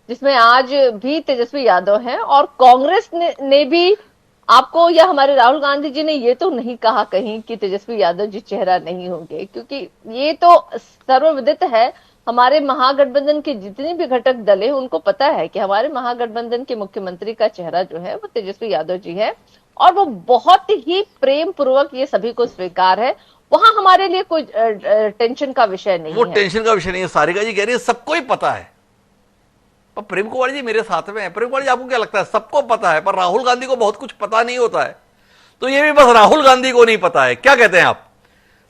जिसमें आज भी तेजस्वी यादव हैं, और कांग्रेस ने भी आपको या हमारे राहुल गांधी जी ने ये तो नहीं कहा कहीं कि तेजस्वी यादव जी चेहरा नहीं होंगे, क्योंकि ये तो सर्वविदित है। हमारे महागठबंधन के जितने भी घटक दल है उनको पता है कि हमारे महागठबंधन के मुख्यमंत्री का चेहरा जो है वो तेजस्वी यादव जी है, और वो बहुत ही प्रेम पूर्वक ये सभी को स्वीकार है। वहां हमारे लिए कोई टेंशन का विषय नहीं वो है। टेंशन का विषय नहीं है। सारिका जी कह रही है सबको ही पता है, पर प्रेम कुमार जी मेरे साथ में है। प्रेम कुमार जी, आपको क्या लगता है? सबको पता है, पर राहुल गांधी को बहुत कुछ पता नहीं होता है, तो ये भी बस राहुल गांधी को नहीं पता है। क्या कहते हैं आप?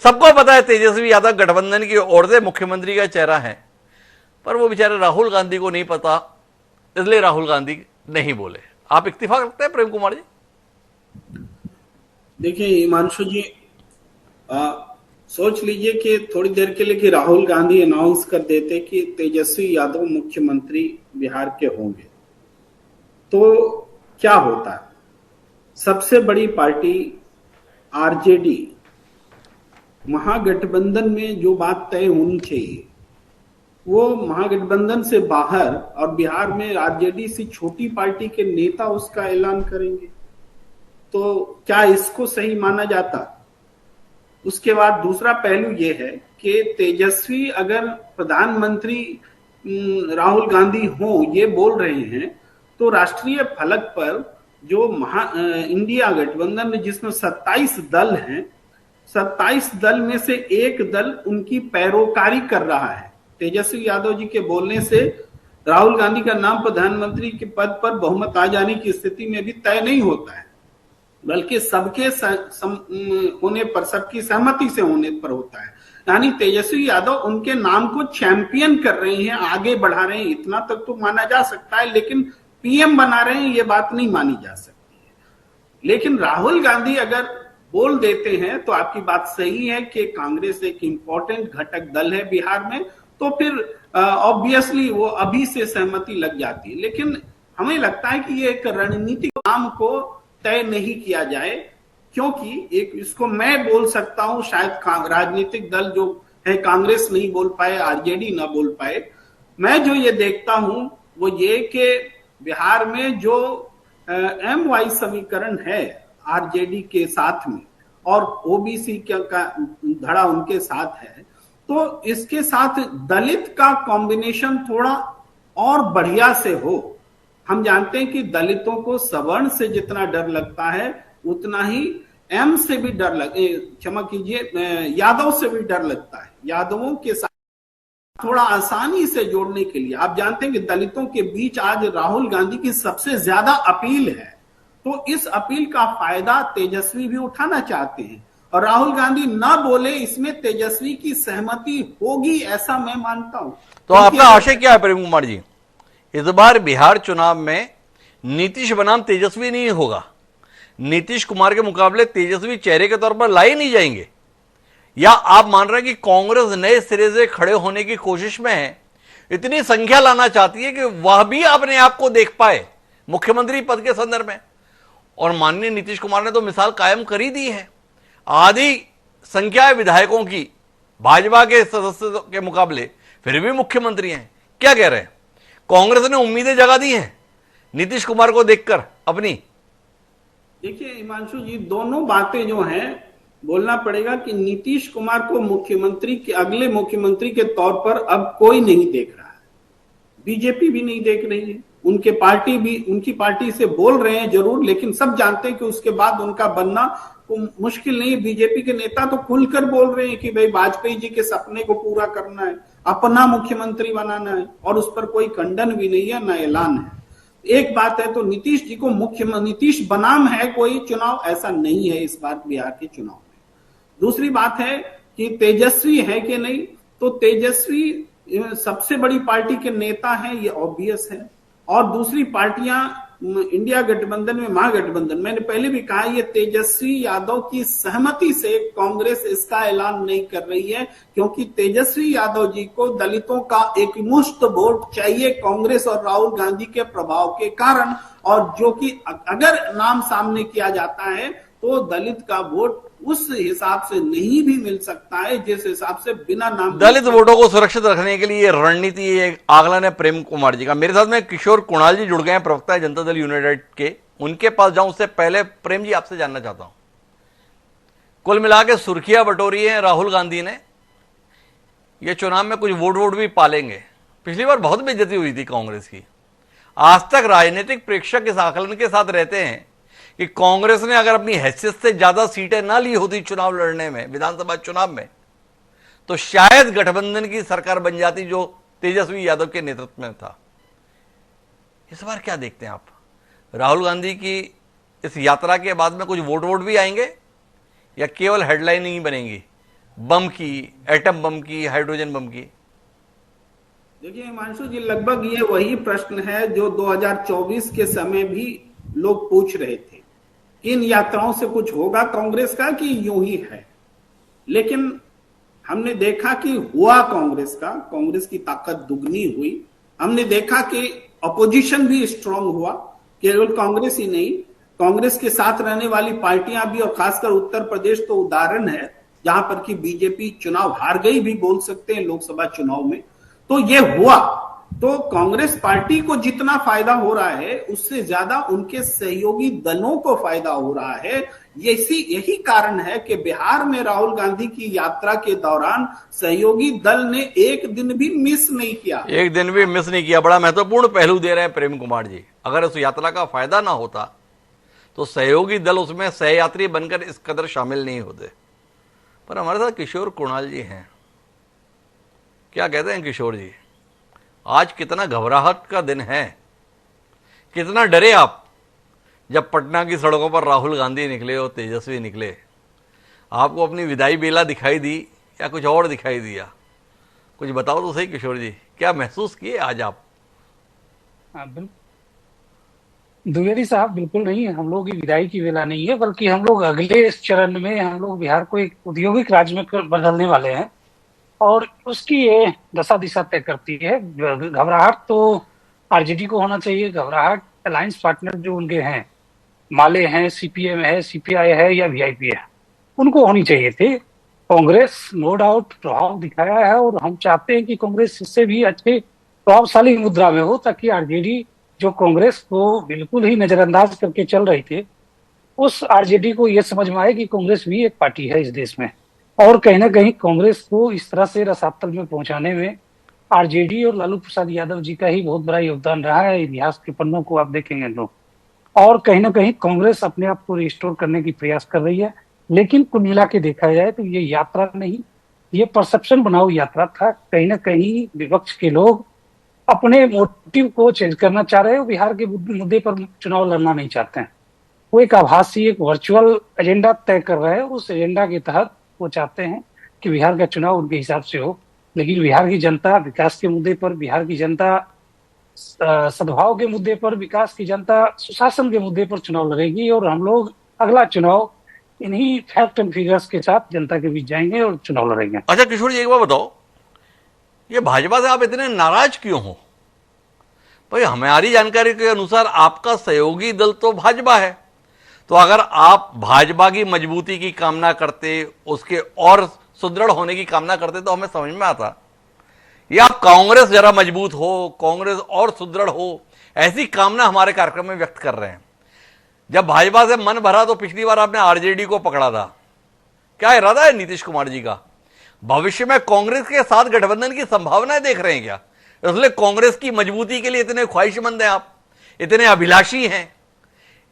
सबको पता है तेजस्वी यादव गठबंधन की ओर से मुख्यमंत्री का चेहरा है, पर वो बेचारे राहुल गांधी को नहीं पता, इसलिए राहुल गांधी नहीं बोले। आप इत्तेफाक रखते हैं प्रेम कुमार जी? देखिए हिमांशु जी, सोच लीजिए कि थोड़ी देर के लिए कि राहुल गांधी अनाउंस कर देते कि तेजस्वी यादव मुख्यमंत्री बिहार के होंगे, तो क्या होता? सबसे बड़ी पार्टी आरजेडी, महागठबंधन में जो बात तय होनी चाहिए वो महागठबंधन से बाहर और बिहार में आरजेडी से छोटी पार्टी के नेता उसका ऐलान करेंगे, तो क्या इसको सही माना जाता? उसके बाद दूसरा पहलू ये है कि तेजस्वी अगर प्रधानमंत्री राहुल गांधी हो ये बोल रहे हैं, तो राष्ट्रीय फलक पर जो इंडिया गठबंधन में जिसमें 27 दल हैं, 27 दल में से एक दल उनकी पैरोकारी कर रहा है। तेजस्वी यादव जी के बोलने से राहुल गांधी का नाम प्रधानमंत्री के पद पर बहुमत आ जाने की स्थिति में भी तय नहीं होता है, बल्कि सबके होने पर, सबकी सहमति से होने पर होता है। यानी तेजस्वी यादव उनके नाम को चैंपियन कर रहे हैं, आगे बढ़ा रहे हैं, इतना तक तो माना जा सकता है, लेकिन पीएम बना रहे हैं ये बात नहीं मानी जा सकती है। लेकिन राहुल गांधी अगर बोल देते हैं तो आपकी बात सही है कि कांग्रेस एक इंपॉर्टेंट घटक दल है बिहार में, तो फिर ऑब्वियसली वो अभी से सहमति लग जाती है। लेकिन हमें लगता है कि ये एक रणनीतिक नाम को तय नहीं किया जाए, क्योंकि एक इसको मैं बोल सकता हूं, शायद राजनीतिक दल जो है कांग्रेस नहीं बोल पाए, आरजेडी ना बोल पाए। मैं जो ये देखता हूं वो ये कि बिहार में जो MY समीकरण है आरजेडी के साथ में और ओबीसी का धड़ा उनके साथ है, तो इसके साथ दलित का कॉम्बिनेशन थोड़ा और बढ़िया से हो। हम जानते हैं कि दलितों को सवर्ण से जितना डर लगता है उतना ही एम से भी डर क्षमा कीजिए, यादव से भी डर लगता है। यादवों के साथ थोड़ा आसानी से जोड़ने के लिए आप जानते हैं कि दलितों के बीच आज राहुल गांधी की सबसे ज्यादा अपील है, तो इस अपील का फायदा तेजस्वी भी उठाना चाहते हैं, और राहुल गांधी ना बोले इसमें तेजस्वी की सहमति होगी ऐसा मैं मानता हूं। तो आपका आशय क्या है प्रेम कुमार जी? इस बार बिहार चुनाव में नीतीश बनाम तेजस्वी नहीं होगा, नीतीश कुमार के मुकाबले तेजस्वी चेहरे के तौर पर लाए नहीं जाएंगे, या आप मान रहे हैं कि कांग्रेस नए सिरे से खड़े होने की कोशिश में है, इतनी संख्या लाना चाहती है कि वह भी अपने आप को देख पाए मुख्यमंत्री पद के संदर्भ में? और माननीय नीतीश कुमार ने तो मिसाल कायम कर ही दी है, आधी संख्या है विधायकों की भाजपा के सदस्यों के मुकाबले, फिर भी मुख्यमंत्री हैं। क्या कह रहे हैं? कांग्रेस ने उम्मीदें जगा दी हैं नीतीश कुमार को देखकर अपनी। देखिए हिमांशु जी, दोनों बातें जो हैं बोलना पड़ेगा कि नीतीश कुमार को मुख्यमंत्री के अगले मुख्यमंत्री के तौर पर अब कोई नहीं देख रहा है, बीजेपी भी नहीं देख रही है, उनके पार्टी भी उनकी पार्टी से बोल रहे हैं जरूर, लेकिन सब जानते हैं कि उसके बाद उनका बनना मुश्किल नहीं है। बीजेपी के नेता तो खुलकर बोल रहे हैं कि भाई वाजपेयी जी के सपने को पूरा करना है, अपना मुख्यमंत्री बनाना है, और उस पर कोई खंडन भी नहीं है, ना ऐलान है। एक बात है, तो नीतीश जी को नीतीश बनाम है कोई चुनाव, ऐसा नहीं है इस बार बिहार के चुनाव में। दूसरी बात है कि तेजस्वी है कि नहीं, तो तेजस्वी सबसे बड़ी पार्टी के नेता हैं, ये ऑब्वियस है, और दूसरी पार्टियां इंडिया गठबंधन में महागठबंधन, मैंने पहले भी कहा, ये तेजस्वी यादव की सहमति से कांग्रेस इसका ऐलान नहीं कर रही है, क्योंकि तेजस्वी यादव जी को दलितों का एकमुश्त वोट चाहिए कांग्रेस और राहुल गांधी के प्रभाव के कारण, और जो कि अगर नाम सामने किया जाता है तो दलित का वोट उस हिसाब से नहीं भी मिल सकता है जिस हिसाब से बिना नाम। दलित वोटों को सुरक्षित रखने के लिए रणनीति एक आकलन है प्रेम कुमार जी का। मेरे साथ में किशोर कुणाल जी जुड़ गए हैं, प्रवक्ता है जनता दल यूनाइटेड के। उनके पास जाऊं उससे पहले प्रेम जी आपसे जानना चाहता हूं, कुल मिला के सुर्खियां बटोरी है राहुल गांधी ने, ये चुनाव में कुछ वोट भी पालेंगे। पिछली बार बहुत बेइज्जती हुई थी कांग्रेस की। आज तक राजनीतिक प्रेक्षक इस आकलन के साथ रहते हैं कि कांग्रेस ने अगर अपनी हैसियत से ज्यादा सीटें ना ली होती चुनाव लड़ने में, विधानसभा चुनाव में, तो शायद गठबंधन की सरकार बन जाती जो तेजस्वी यादव के नेतृत्व में था। इस बार क्या देखते हैं आप? राहुल गांधी की इस यात्रा के बाद में कुछ वोट भी आएंगे या केवल हेडलाइन ही बनेंगी, बम की, एटम बम की, हाइड्रोजन बम की? देखिए हिमांशु जी, लगभग ये वही प्रश्न है जो 2024 के समय भी लोग पूछ रहे थे, इन यात्राओं से कुछ होगा कांग्रेस का कि यूं ही है। लेकिन हमने देखा कि हुआ कांग्रेस की ताकत दुगनी हुई। हमने देखा कि अपोजिशन भी स्ट्रांग हुआ, केवल कांग्रेस ही नहीं, कांग्रेस के साथ रहने वाली पार्टियां भी, और खासकर उत्तर प्रदेश तो उदाहरण है जहां पर कि बीजेपी चुनाव हार गई भी बोल सकते हैं लोकसभा चुनाव में। तो ये हुआ, तो कांग्रेस पार्टी को जितना फायदा हो रहा है उससे ज्यादा उनके सहयोगी दलों को फायदा हो रहा है। यही कारण है कि बिहार में राहुल गांधी की यात्रा के दौरान सहयोगी दल ने एक दिन भी मिस नहीं किया। एक दिन भी मिस नहीं किया। बड़ा महत्वपूर्ण पहलू दे रहे हैं प्रेम कुमार जी। अगर उस यात्रा का फायदा ना होता तो सहयोगी दल उसमें सहयात्री बनकर इस कदर शामिल नहीं होते। पर हमारे साथ किशोर कुणाल जी हैं, क्या कहते हैं किशोर जी? आज कितना घबराहट का दिन है, कितना डरे आप जब पटना की सड़कों पर राहुल गांधी निकले और तेजस्वी निकले? आपको अपनी विदाई बेला दिखाई दी या कुछ और दिखाई दिया? कुछ बताओ तो सही किशोर जी, क्या महसूस किए आज आप? द्विवेदी साहब, बिल्कुल नहीं, हम लोग की विदाई की वेला नहीं है, बल्कि हम लोग अगले इस चरण में हम लोग बिहार को एक औद्योगिक राज्य में बदलने वाले हैं और उसकी ये दशा दिशा तय करती है। घबराहट तो आरजेडी को होना चाहिए, घबराहट अलायंस पार्टनर जो उनके हैं, माले हैं, सीपीएम है, सीपीआई है या वीआईपी है, उनको होनी चाहिए थी। कांग्रेस नो डाउट प्रभाव दिखाया है और हम चाहते हैं कि कांग्रेस इससे भी अच्छे प्रभावशाली मुद्रा में हो, ताकि आरजेडी जो कांग्रेस को बिल्कुल ही नजरअंदाज करके चल रही थी, उस आरजेडी को यह समझ में आए कि कांग्रेस भी एक पार्टी है इस देश में। और कहीं ना कहीं कांग्रेस को इस तरह से रसातल में पहुंचाने में आरजेडी और लालू प्रसाद यादव जी का ही बहुत बड़ा योगदान रहा है। इतिहास के पन्नों को आप देखेंगे तो, और कहीं ना कहीं कांग्रेस अपने आप को रिस्टोर करने की प्रयास कर रही है। लेकिन कुल मिला के देखा जाए तो ये यात्रा नहीं, ये परसेप्शन बनाओ यात्रा था। कहीं ना कहीं विपक्ष के लोग अपने मोटिव को चेंज करना चाह रहे हो, बिहार के मुद्दे पर चुनाव लड़ना नहीं चाहते हैं। वो एक आभासी, एक वर्चुअल एजेंडा तय कर रहे हैं। उस एजेंडा के तहत वो चाहते हैं कि बिहार का चुनाव उनके हिसाब से हो, लेकिन बिहार की जनता विकास के मुद्दे पर, बिहार की जनता सद्भाव के मुद्दे पर, विकास की जनता सुशासन के मुद्दे पर चुनाव लड़ेगी। और हम लोग अगला चुनाव इन्हीं फैक्ट एंड फिगर्स के साथ जनता के बीच जाएंगे और चुनाव लड़ेंगे। अच्छा किशोर जी, एक बार बताओ, ये भाजपा से आप इतने नाराज क्यों हो? भाई हमारी जानकारी के अनुसार आपका सहयोगी दल तो भाजपा है, तो अगर आप भाजपा की मजबूती की कामना करते, उसके और सुदृढ़ होने की कामना करते तो हमें समझ में आता। या आप कांग्रेस जरा मजबूत हो, कांग्रेस और सुदृढ़ हो, ऐसी कामना हमारे कार्यक्रम में व्यक्त कर रहे हैं। जब भाजपा से मन भरा तो पिछली बार आपने आरजेडी को पकड़ा था। क्या इरादा है नीतीश कुमार जी का? भविष्य में कांग्रेस के साथ गठबंधन की संभावनाएं देख रहे हैं क्या? इसलिए कांग्रेस की मजबूती के लिए इतने ख्वाहिशमंद हैं आप, इतने अभिलाषी हैं,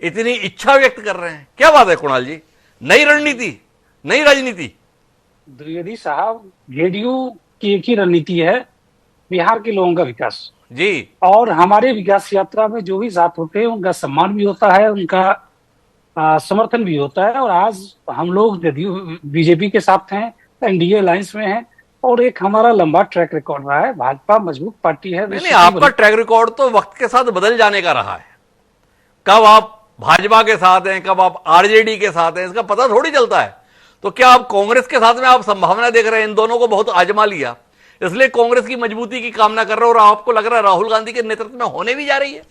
इतनी इच्छा व्यक्त कर रहे हैं? क्या बात है कुणाल जी, नई रणनीति, नई राजनीति? द्विवेदी साहब, जेडीयू की एक ही रणनीति है, बिहार के लोगों का विकास जी। और हमारे विकास यात्रा में जो भी साथ होते हैं उनका सम्मान भी होता है, उनका समर्थन भी होता है। और आज हम लोग जदयू बीजेपी के साथ हैं, एनडीए अलायंस में है, और एक हमारा लंबा ट्रैक रिकॉर्ड रहा है। भाजपा मजबूत पार्टी है। नहीं, आपका ट्रैक रिकॉर्ड तो वक्त के साथ बदल जाने का रहा है। कब आप भाजपा के साथ हैं, कब आप आरजेडी के साथ हैं, इसका पता थोड़ी चलता है। तो क्या आप कांग्रेस के साथ में आप संभावना देख रहे हैं? इन दोनों को बहुत आजमा लिया, इसलिए कांग्रेस की मजबूती की कामना कर रहे हो, और आपको लग रहा है राहुल गांधी के नेतृत्व में होने भी जा रही है।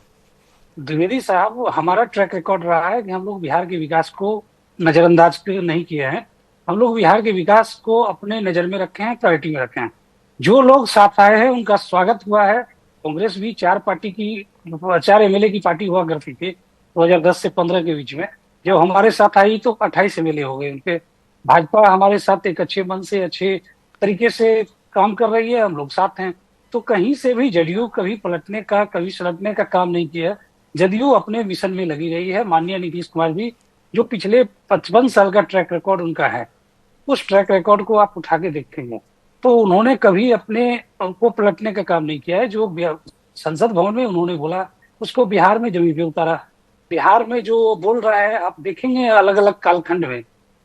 द्विवेदी साहब, हमारा ट्रैक रिकॉर्ड रहा है कि हम लोग बिहार के विकास को नजरअंदाज नहीं किए हैं। हम लोग बिहार के विकास को अपने नजर में रखे हैं, प्रायोरिटी में रखे हैं। जो लोग साथ आए हैं उनका स्वागत हुआ है। कांग्रेस भी 4 एमएलए की पार्टी हुआ करती थी 2010 से 15 के बीच में। जब हमारे साथ आई तो 28 एमएलए हो गए उनके। भाजपा हमारे साथ एक अच्छे मन से, अच्छे तरीके से काम कर रही है, हम लोग साथ हैं। तो कहीं से भी जदयू कभी पलटने का, कभी सलटने का काम नहीं किया। जदयू अपने मिशन में लगी रही है। माननीय नीतीश कुमार जी, जो पिछले 55 साल का ट्रैक रिकॉर्ड उनका है, उस ट्रैक रिकॉर्ड को आप उठा के देखेंगे तो उन्होंने कभी अपने को पलटने का काम नहीं किया है। जो संसद भवन में उन्होंने बोला उसको बिहार में जमीन पे उतारा। बिहार में जो बोल रहा है आप देखेंगे अलग अलग कालखंड में,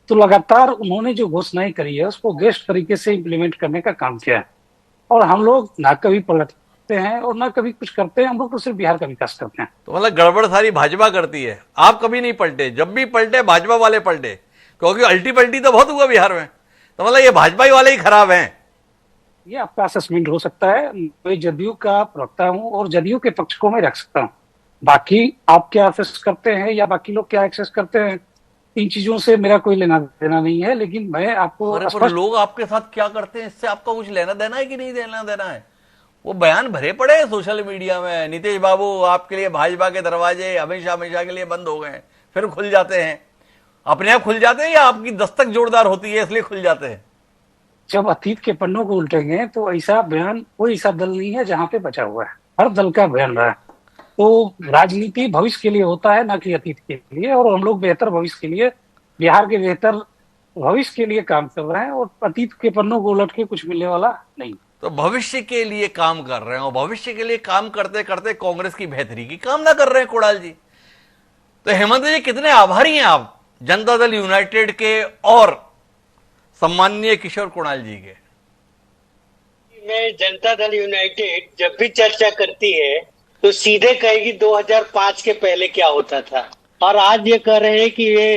तो लगातार उन्होंने जो घोषणाएं करी है उसको बेस्ट तरीके से इम्प्लीमेंट करने का काम किया है। और हम लोग ना कभी पलटते हैं और ना कभी कुछ करते हैं, हम लोग तो सिर्फ बिहार का विकास करते हैं। तो मतलब गड़बड़ सारी भाजपा करती है, आप कभी नहीं पलटे। जब भी पलटे भाजपा वाले पलटे, क्योंकि अल्टी पल्टी तो बहुत हुआ बिहार में। तो मतलब ये भाजपा ही वाले ही खराब हैं। ये आपका असेसमेंट हो सकता है। मैं जदयू का प्रवक्ता हूँ और जदयू के पक्ष को मैं रख सकता हूँ। बाकी आप क्या एक्सेस करते हैं या बाकी लोग क्या एक्सेस करते हैं, इन चीजों से मेरा कोई लेना देना नहीं है। लेकिन मैं आपको पर लोग आपके साथ क्या करते हैं इससे आपका कुछ लेना देना है कि नहीं लेना देना है? वो बयान भरे पड़े हैं सोशल मीडिया में, नीतीश बाबू आपके लिए भाजपा के दरवाजे हमेशा के लिए बंद हो गए, फिर खुल जाते हैं। अपने आप खुल जाते हैं या आपकी दस्तक जोरदार होती है इसलिए खुल जाते हैं? जब अतीत के पन्नों को उल्टेंगे तो ऐसा बयान कोई ऐसा दल नहीं है जहां पे बचा हुआ है। हर दल का बयान रहा है। तो राजनीति भविष्य के लिए होता है, ना कि अतीत के लिए। और हम लोग बेहतर भविष्य के लिए, बिहार के बेहतर भविष्य के लिए काम कर रहे हैं और अतीत के पन्नों को उलट के कुछ मिलने वाला नहीं। तो भविष्य के लिए काम कर रहे हैं और भविष्य के लिए काम करते करते कांग्रेस की बेहतरी की कामना कर रहे हैं कोड़ाल जी। तो हेमंत जी कितने आभारी हैं आप जनता दल यूनाइटेड के और सम्माननीय किशोर कुणाल जी के? मैं जनता दल यूनाइटेड जब भी चर्चा करती है तो सीधे कहेगी 2005 के पहले क्या होता था, और आज ये कह रहे हैं कि ये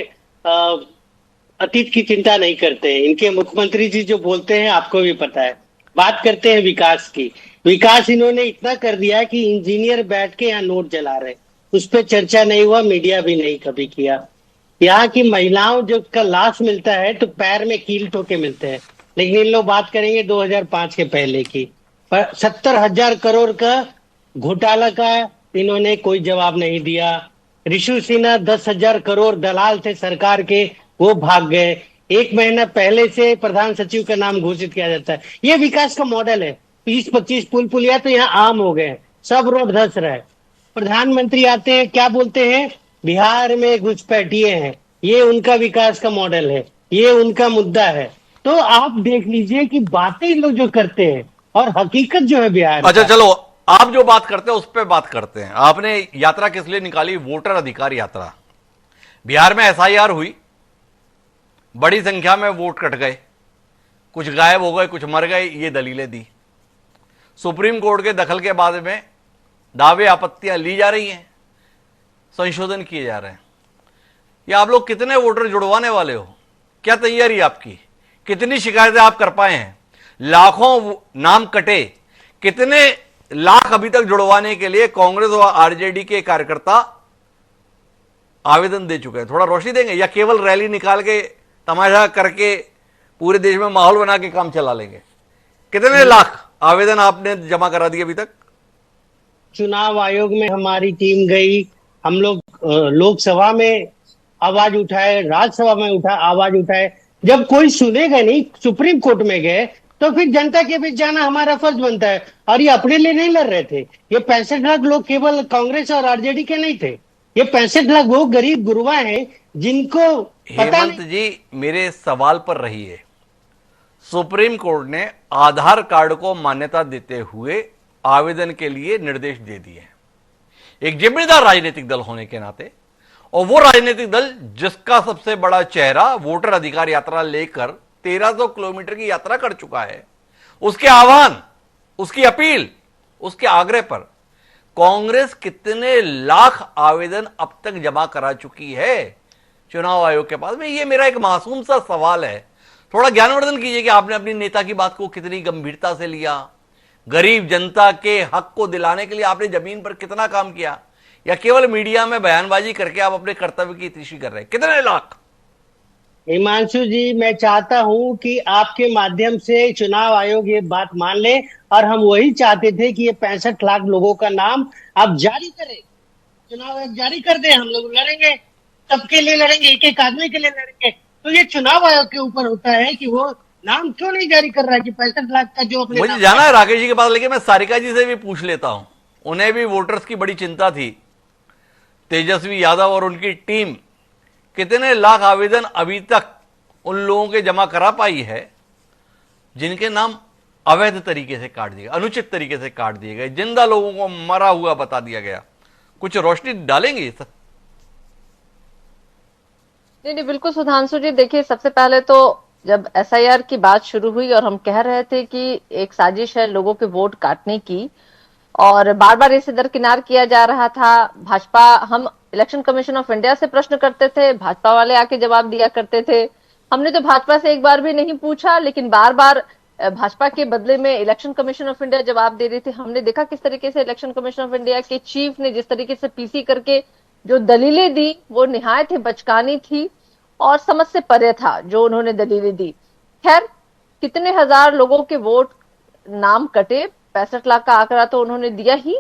अतीत की चिंता नहीं करते हैं। इनके मुख्यमंत्री जी जो बोलते हैं आपको भी पता है, बात करते हैं विकास की। विकास इन्होंने इतना कर दिया कि इंजीनियर बैठ के यहाँ नोट जला रहे, उस पर चर्चा नहीं हुआ, मीडिया भी नहीं कभी किया। यहाँ की महिलाओं जो का लाश मिलता है तो पैर में कील ठोके मिलते हैं, लेकिन इन लोग बात करेंगे 2005 के पहले की। पर 70,000 करोड़ का घोटाला का इन्होंने कोई जवाब नहीं दिया। ऋषि सिन्हा 10,000 करोड़ दलाल थे सरकार के, वो भाग गए। 1 महीना पहले से प्रधान सचिव का नाम घोषित किया जाता है। ये विकास का मॉडल है। 20-25 पुल पुलिया तो यहाँ आम हो गए, सब रोड धंस रहा है। प्रधानमंत्री आते हैं, क्या बोलते हैं, बिहार में घुसपैठिए हैं। ये उनका विकास का मॉडल है, ये उनका मुद्दा है। तो आप देख लीजिए कि बातें लोग जो करते हैं और हकीकत जो है बिहार। अच्छा चलो, आप जो बात करते हैं उस पर बात करते हैं। आपने यात्रा किस लिए निकाली? वोटर अधिकार यात्रा। बिहार में एसआईआर हुई, बड़ी संख्या में वोट कट गए, कुछ गायब हो गए, कुछ मर गए, ये दलीलें दी। सुप्रीम कोर्ट के दखल के बाद में दावे आपत्तियां ली जा रही हैं, संशोधन किए जा रहे हैं। ये आप लोग कितने वोटर जुड़वाने वाले हो? क्या तैयारी आपकी? कितनी शिकायतें आप कर पाए हैं? लाखों नाम कटे, कितने लाख अभी तक जुड़वाने के लिए कांग्रेस और आरजेडी के कार्यकर्ता आवेदन दे चुके हैं? थोड़ा रोशनी देंगे या केवल रैली निकाल के तमाशा करके पूरे देश में माहौल बना के काम चला लेंगे? कितने लाख आवेदन आपने जमा करा दिए अभी तक? चुनाव आयोग में हमारी टीम गई, हम लोग लोकसभा में आवाज उठाए, राज्यसभा में आवाज उठाए। जब कोई सुनेगा नहीं, सुप्रीम कोर्ट में गए, तो फिर जनता के बीच जाना हमारा फर्ज बनता है। और ये अपने लिए नहीं लड़ रहे थे। ये 65 लाख लोग केवल कांग्रेस और आरजेडी के नहीं थे, ये 65 लाख वो गरीब गुरुआ हैं जिनको पता हेमंत जी मेरे सवाल पर रहिए। सुप्रीम कोर्ट ने आधार कार्ड को मान्यता देते हुए आवेदन के लिए निर्देश दे दिए हैं, एक जिम्मेदार राजनीतिक दल होने के नाते। और वो राजनीतिक दल जिसका सबसे बड़ा चेहरा वोटर अधिकार यात्रा लेकर 1300 किलोमीटर की यात्रा कर चुका है, उसके आह्वान, उसकी अपील, उसके आग्रह पर कांग्रेस कितने लाख आवेदन अब तक जमा करा चुकी है चुनाव आयोग के पास में? ये मेरा एक मासूम सा सवाल है। थोड़ा ज्ञानवर्धन कीजिए कि आपने अपनी नेता की बात को कितनी गंभीरता से लिया, गरीब जनता के हक को दिलाने के लिए आपने जमीन पर कितना काम किया, या केवल मीडिया में बयानबाजी करके आप अपने कर्तव्य की तीसरी कर रहे हैं? कितने लाख? हिमांशु जी, मैं चाहता हूं कि आपके माध्यम से चुनाव आयोग ये बात मान ले, और हम वही चाहते थे कि ये 65 लाख लोगों का नाम आप जारी करें, चुनाव आयोग जारी कर दे। हम लोग लड़ेंगे, सबके लिए लड़ेंगे, एक एक आदमी के लिए लड़ेंगे। तो ये चुनाव आयोग के ऊपर होता है कि वो नाम क्यों नहीं जारी कर रहा है कि 65 लाख का जो अपने मुझे जाना है राकेश जी के पास, लेकिन मैं सारिका जी से भी पूछ लेता हूं। उन्हें भी वोटर्स की बड़ी चिंता थी। तेजस्वी यादव और उनकी टीम कितने लाख आवेदन अभी तक उन लोगों के जमा करा पाई है जिनके नाम अवैध तरीके से काट दिए, अनुचित तरीके से काट दिए गए, जिंदा लोगों को मरा हुआ बता दिया गया? कुछ रोशनी डालेंगे इस? नहीं, बिल्कुल सुधांशु जी। देखिए, सबसे पहले तो जब एसआईआर की बात शुरू हुई और हम कह रहे थे कि एक साजिश है लोगों के वोट काटने की, और बार बार इसे दरकिनार किया जा रहा था। भाजपा, हम इलेक्शन कमीशन ऑफ इंडिया से प्रश्न करते थे, भाजपा वाले आके जवाब दिया करते थे। हमने तो भाजपा से एक बार भी नहीं पूछा, लेकिन बार बार भाजपा के बदले में इलेक्शन कमीशन ऑफ इंडिया जवाब दे रही थी। हमने देखा किस तरीके से इलेक्शन कमीशन ऑफ इंडिया के चीफ ने जिस तरीके से पीसी करके जो दलीलें दी वो निहायत ही बचकानी थी और समझ से परे था जो उन्होंने दलीलें दी। खैर, कितने हजार लोगों के वोट नाम कटे, 65 लाख का आंकड़ा तो उन्होंने दिया ही,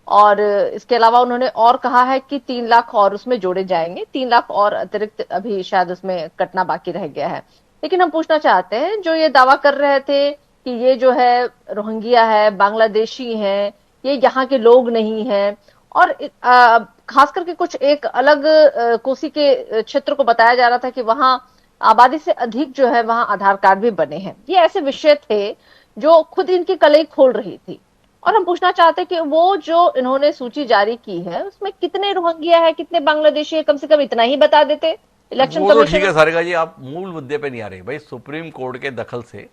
और इसके अलावा उन्होंने और कहा है कि 3 लाख और उसमें जोड़े जाएंगे, 3 लाख और अतिरिक्त अभी शायद उसमें कटना बाकी रह गया है। लेकिन हम पूछना चाहते हैं, जो ये दावा कर रहे थे कि ये जो है रोहिंग्या है, बांग्लादेशी हैं, ये यहाँ के लोग नहीं हैं, और खास करके कुछ एक अलग कोसी के क्षेत्र को बताया जा रहा था कि वहां आबादी से अधिक जो है वहां आधार कार्ड भी बने हैं। ये ऐसे विषय थे जो खुद इनकी कलई खोल रही थी। और हम पूछना चाहते हैं कि वो जो इन्होंने सूची जारी की है उसमें कितने रोहिंग्या है, कितने बांग्लादेशी है, कम से कम इतना ही बता देते इलेक्शन वो तो कमीशन। ठीक है सारिका जी, आप मूल मुद्दे पे नहीं आ रहे भाई। सुप्रीम कोर्ट के दखल से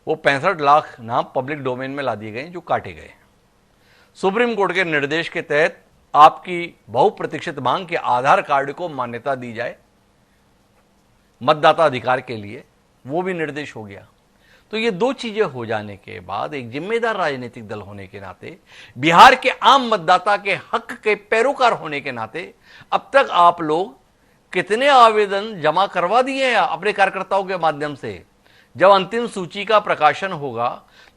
वो 65 लाख नाम पब्लिक डोमेन में ला दिए गए जो काटे गए। सुप्रीम कोर्ट के निर्देश के तहत आपकी बहुप्रतीक्षित मांग के आधार कार्ड को मान्यता दी जाए मतदाता अधिकार के लिए, वो भी निर्देश हो गया। तो ये दो चीजें हो जाने के बाद एक जिम्मेदार राजनीतिक दल होने के नाते, बिहार के आम मतदाता के हक के पैरोकार होने के नाते, अब तक आप लोग कितने आवेदन जमा करवा दिए हैं अपने कार्यकर्ताओं के माध्यम से? जब अंतिम सूची का प्रकाशन होगा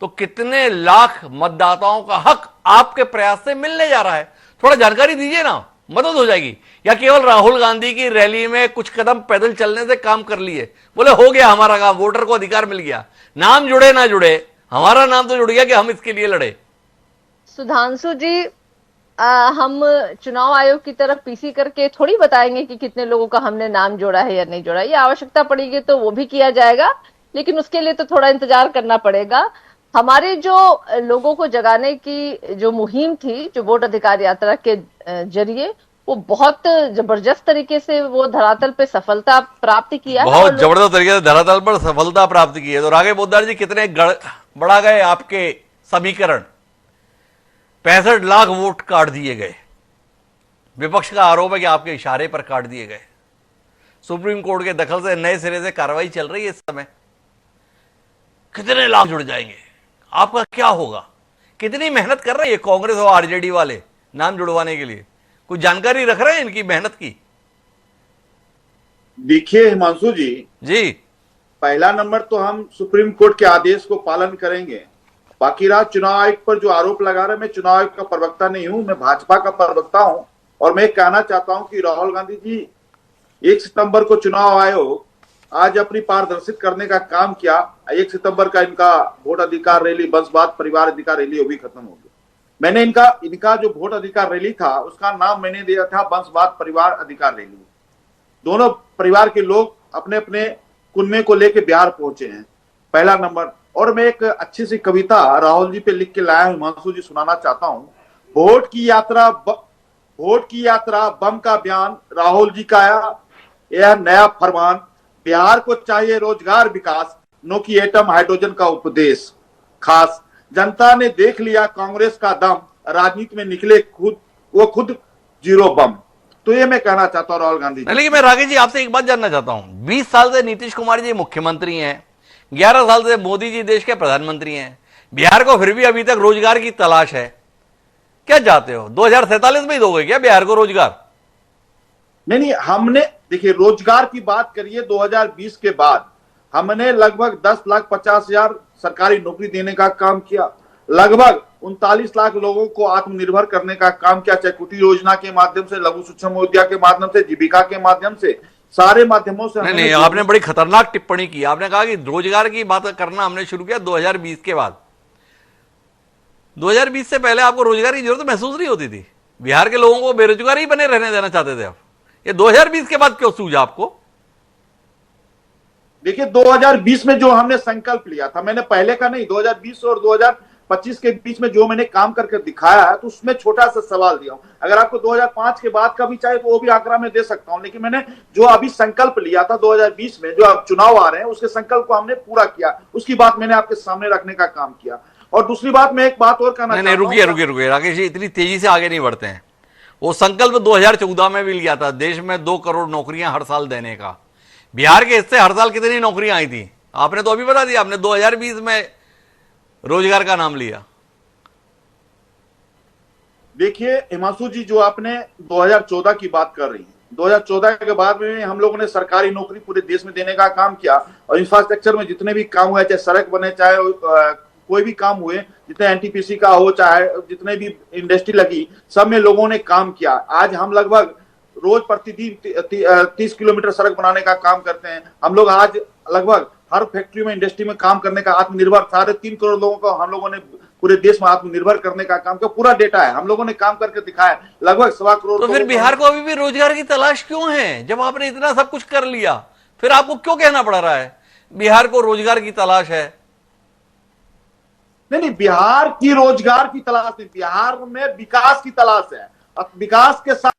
तो कितने लाख मतदाताओं का हक आपके प्रयास से मिलने जा रहा है? थोड़ा जानकारी दीजिए ना, मदद हो जाएगी। या केवल राहुल गांधी की रैली में कुछ कदम पैदल चलने से काम कर लिए, बोले हो गया हमारा काम, वोटर को अधिकार मिल गया, नाम जुड़े ना जुड़े, हमारा नाम तो जुड़ गया कि हम इसके लिए लड़े। सुधांशु जी, हम चुनाव आयोग की तरफ पीसी करके थोड़ी बताएंगे कि कितने लोगों का हमने नाम जोड़ा है या नहीं जोड़ा। ये आवश्यकता पड़ेगी तो वो भी किया जाएगा, लेकिन उसके लिए तो थोड़ा इंतजार करना पड़ेगा। हमारे जो लोगों को जगाने की जो मुहिम थी, जो वोट अधिकार यात्रा के जरिए, वो बहुत जबरदस्त तरीके से वो धरातल पे सफलता प्राप्त किया, बहुत जबरदस्त तरीके से धरातल पर सफलता प्राप्त की है। तो राघव पोद्दार जी, कितने बढ़ा गए आपके समीकरण? 65 लाख वोट काट दिए गए। विपक्ष का आरोप है कि आपके इशारे पर काट दिए गए। सुप्रीम कोर्ट के दखल से नए सिरे से कार्रवाई चल रही है इस समय। कितने लाख जुड़ जाएंगे? आपका क्या होगा? कितनी मेहनत कर रहे हैं कांग्रेस और आरजेडी वाले नाम जुड़वाने के लिए? कुछ जानकारी रख रहे हैं इनकी मेहनत की? देखिए हिमांशु जी, पहला नंबर तो हम सुप्रीम कोर्ट के आदेश को पालन करेंगे। बाकी रहा चुनाव आयोग पर जो आरोप लगा रहे, मैं चुनाव आयोग का प्रवक्ता नहीं हूं, मैं भाजपा का प्रवक्ता हूं। और मैं कहना चाहता हूं कि राहुल गांधी जी, 1 सितंबर को चुनाव आयोग आज अपनी पारदर्शित करने का काम किया। 1 सितंबर का इनका वोट अधिकार रैली, वंशवाद परिवार अधिकार रैली, वो भी खत्म हो गया। मैंने इनका जो वोट अधिकार रैली था उसका नाम मैंने दिया था वंशवाद परिवार अधिकार रैली। दोनों परिवार के लोग अपने अपने कुनबे को लेकर बिहार पहुंचे हैं, पहला नंबर। और मैं एक अच्छी सी कविता राहुल जी पे लिख के लाया हूं, हिमांशु जी सुनाना चाहता हूं। वोट की यात्रा बम का बयान, राहुल जी का यह नया फरमान, बिहार को चाहिए रोजगार विकास, नो की एटम हाइड्रोजन का उपदेश खास। जनता ने देख लिया कांग्रेस का दम, राजनीति में निकले खुद जीरो बम। तो ये मैं कहना चाहता हूं राहुल गांधी जी। लेकिन मैं राकेश जी आपसे एक बात जानना चाहता हूं, 20 साल से नीतीश कुमार जी मुख्यमंत्री हैं, 11 साल से मोदी जी देश के प्रधानमंत्री हैं, बिहार को फिर भी अभी तक रोजगार की तलाश है। क्या चाहते हो, 2047 में ही दोगे क्या बिहार को रोजगार? नहीं, हमने देखिए रोजगार की बात करिए, 2020 के बाद हमने लगभग 10,50,000 सरकारी नौकरी देने का काम किया, लगभग 39 लाख लोगों को आत्मनिर्भर करने का काम किया, चाहे कुटीर योजना के माध्यम से, लघु सूक्ष्म उद्योग के माध्यम से, जीविका के माध्यम से, सारे माध्यमों से। नहीं, आपने बड़ी खतरनाक टिप्पणी की। आपने कहा कि रोजगार की बात करना हमने शुरू किया 2020 के बाद। 2020 से पहले आपको रोजगार की जरूरत महसूस नहीं होती थी? बिहार के लोगों को बेरोजगार ही बने रहने देना चाहते थे आप? ये 2020 के बाद क्यों सूझा आपको? देखिए 2020 में जो हमने संकल्प लिया था, मैंने पहले का नहीं, 2020 और 2025 के बीच में जो मैंने काम करके दिखाया है, तो उसमें छोटा सा सवाल दिया हूं। अगर आपको 2005 के बाद का भी चाहिए तो वो भी आंकड़ा में दे सकता हूं, लेकिन मैंने जो अभी संकल्प लिया था 2020 में, जो अब चुनाव आ रहे हैं, उसके संकल्प को हमने पूरा किया, उसकी बात मैंने आपके सामने रखने का काम किया। और दूसरी बात, मैं एक बात और कहना नहीं, रुकिए राकेश जी, इतनी तेजी से आगे नहीं बढ़ते हैं। वो संकल्प 2014 में भी लिया था, देश में 2 करोड़ नौकरियां हर साल देने का। बिहार के हिस्से हर साल कितनी नौकरियां आई थी? आपने तो अभी बता दिया, आपने 2020 में रोजगार का नाम लिया। देखिए हिमांशु जी, जो आपने 2014 की बात कर रही है, 2014 के बाद में हम लोगों ने सरकारी नौकरी पूरे देश में देने का काम किया, और इंफ्रास्ट्रक्चर में जितने भी काम हुए, चाहे सड़क बने, चाहे कोई भी काम हुए, जितने एनटीपीसी का हो, चाहे जितने भी इंडस्ट्री लगी, सब में लोगों ने काम किया। आज हम लगभग रोज प्रतिदिन 30 किलोमीटर सड़क बनाने का काम करते हैं। हम लोग आज लगभग हर फैक्ट्री में, इंडस्ट्री में काम करने का, आत्मनिर्भर 3.5 करोड़ लोगों को हम लोगों ने पूरे देश में आत्मनिर्भर करने का काम किया। पूरा डेटा है, हम लोगों ने काम करके दिखाया, लगभग 1.25 करोड़। तो फिर बिहार को अभी भी रोजगार की तलाश क्यों है? जब आपने इतना सब कुछ कर लिया, फिर आपको क्यों कहना पड़ रहा है बिहार को रोजगार की तलाश है? नहीं, बिहार की रोजगार की तलाश नहीं, बिहार में विकास की तलाश है। विकास के साथ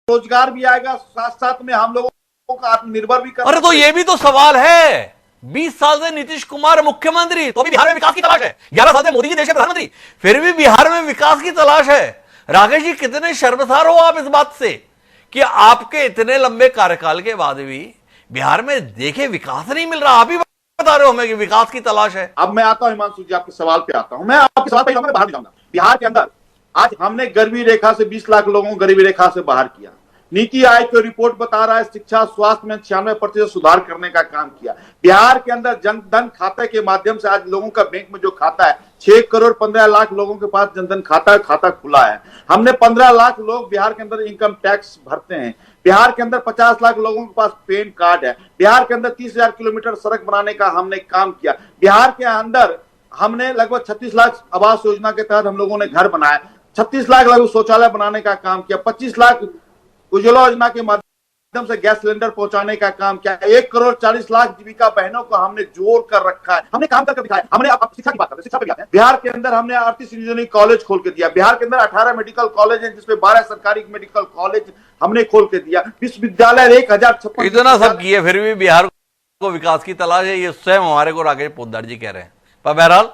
रोजगार भी आएगा, साथ साथ में हम लोगों को आत्मनिर्भर भी करना। अरे तो ये भी तो सवाल है, 20 साल से नीतीश कुमार मुख्यमंत्री, तो भी बिहार में विकास की तलाश है। 11 साल से मोदी जी देश के प्रधानमंत्री, फिर भी बिहार में विकास की तलाश है। राकेश जी, कितने शर्मसार हो आप इस बात से कि आपके इतने लंबे कार्यकाल के बाद भी बिहार में देखे विकास नहीं मिल रहा। आप ही बता रहे हो हमें कि विकास की तलाश है। अब मैं आता हूं हिमांशु जी, आपके सवाल पे आता हूं। मैं आपके सवाल पे बाहर नहीं जाऊंगा। बिहार के अंदर आज हमने गरीबी रेखा से 20 लाख लोगों को गरीबी रेखा से बाहर किया। नीति आयोग की रिपोर्ट बता रहा है शिक्षा स्वास्थ्य में 96% सुधार करने का काम किया। बिहार के अंदर जनधन खाते के माध्यम से आज लोगों का बैंक में जो खाता है, 6 करोड़ 15 लाख लोगों के पास जनधन खाता खुला है। हमने 15 लाख लोग बिहार के अंदर इनकम टैक्स भरते हैं। बिहार के अंदर 50 लाख लोगों के पास पैन कार्ड है। बिहार के अंदर 30,000 किलोमीटर सड़क बनाने का हमने काम किया। बिहार के अंदर हमने लगभग 36 लाख आवास योजना के तहत हम लोगों ने घर बनाए, 36 लाख लगभग शौचालय बनाने का काम किया, 25 लाख उज्ज्वला योजना के माध्यम से गैस सिलेंडर पहुंचाने का काम किया, 1 करोड़ 40 लाख जीविका बहनों को हमने जोड़ कर रखा है। हमने काम करके दिखाया। हमने अब शिक्षा की बात करते हैं, शिक्षा पे आते हैं। बिहार के अंदर हमने आर्टिस्ट इंजीनियरिंग कॉलेज खोल के दिया। बिहार के अंदर 18 मेडिकल कॉलेज है, जिसमें 12 सरकारी मेडिकल कॉलेज हमने खोल के दिया। विश्वविद्यालय 1056। इतना सब किए फिर भी बिहार को विकास की तलाश है, ये स्वयं हमारे को राकेश पोद्दार जी कह रहे हैं। पर बहरहाल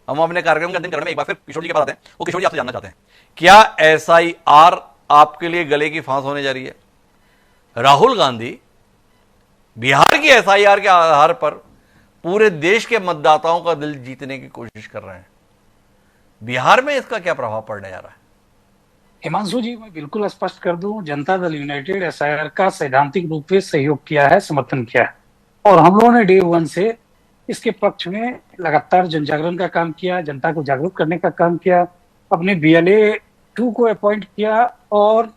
हम अपने कार्यक्रम का दिन करने में एक बार फिर किशोर जी के पास आते हैं। वो किशोर जी आपसे जानना चाहते हैं, क्या SIR आपके लिए गले की फांस होने जा रही है? राहुल गांधी बिहार की SIR के आधार पर पूरे देश के मतदाताओं का दिल जीतने की कोशिश कर रहे हैं। बिहार में इसका क्या प्रभाव पड़ने जा रहा है? हिमांशु जी, मैं बिल्कुल स्पष्ट कर दूं, जनता दल यूनाइटेड SIR का सैद्धांतिक रूप से सहयोग किया है, समर्थन किया है, और हम लोगों ने डे 1 से इसके पक्ष में लगातार जन जागरण का काम किया, जनता को जागरूक करने का काम किया, अपने BLA 2 को अपॉइंट किया, और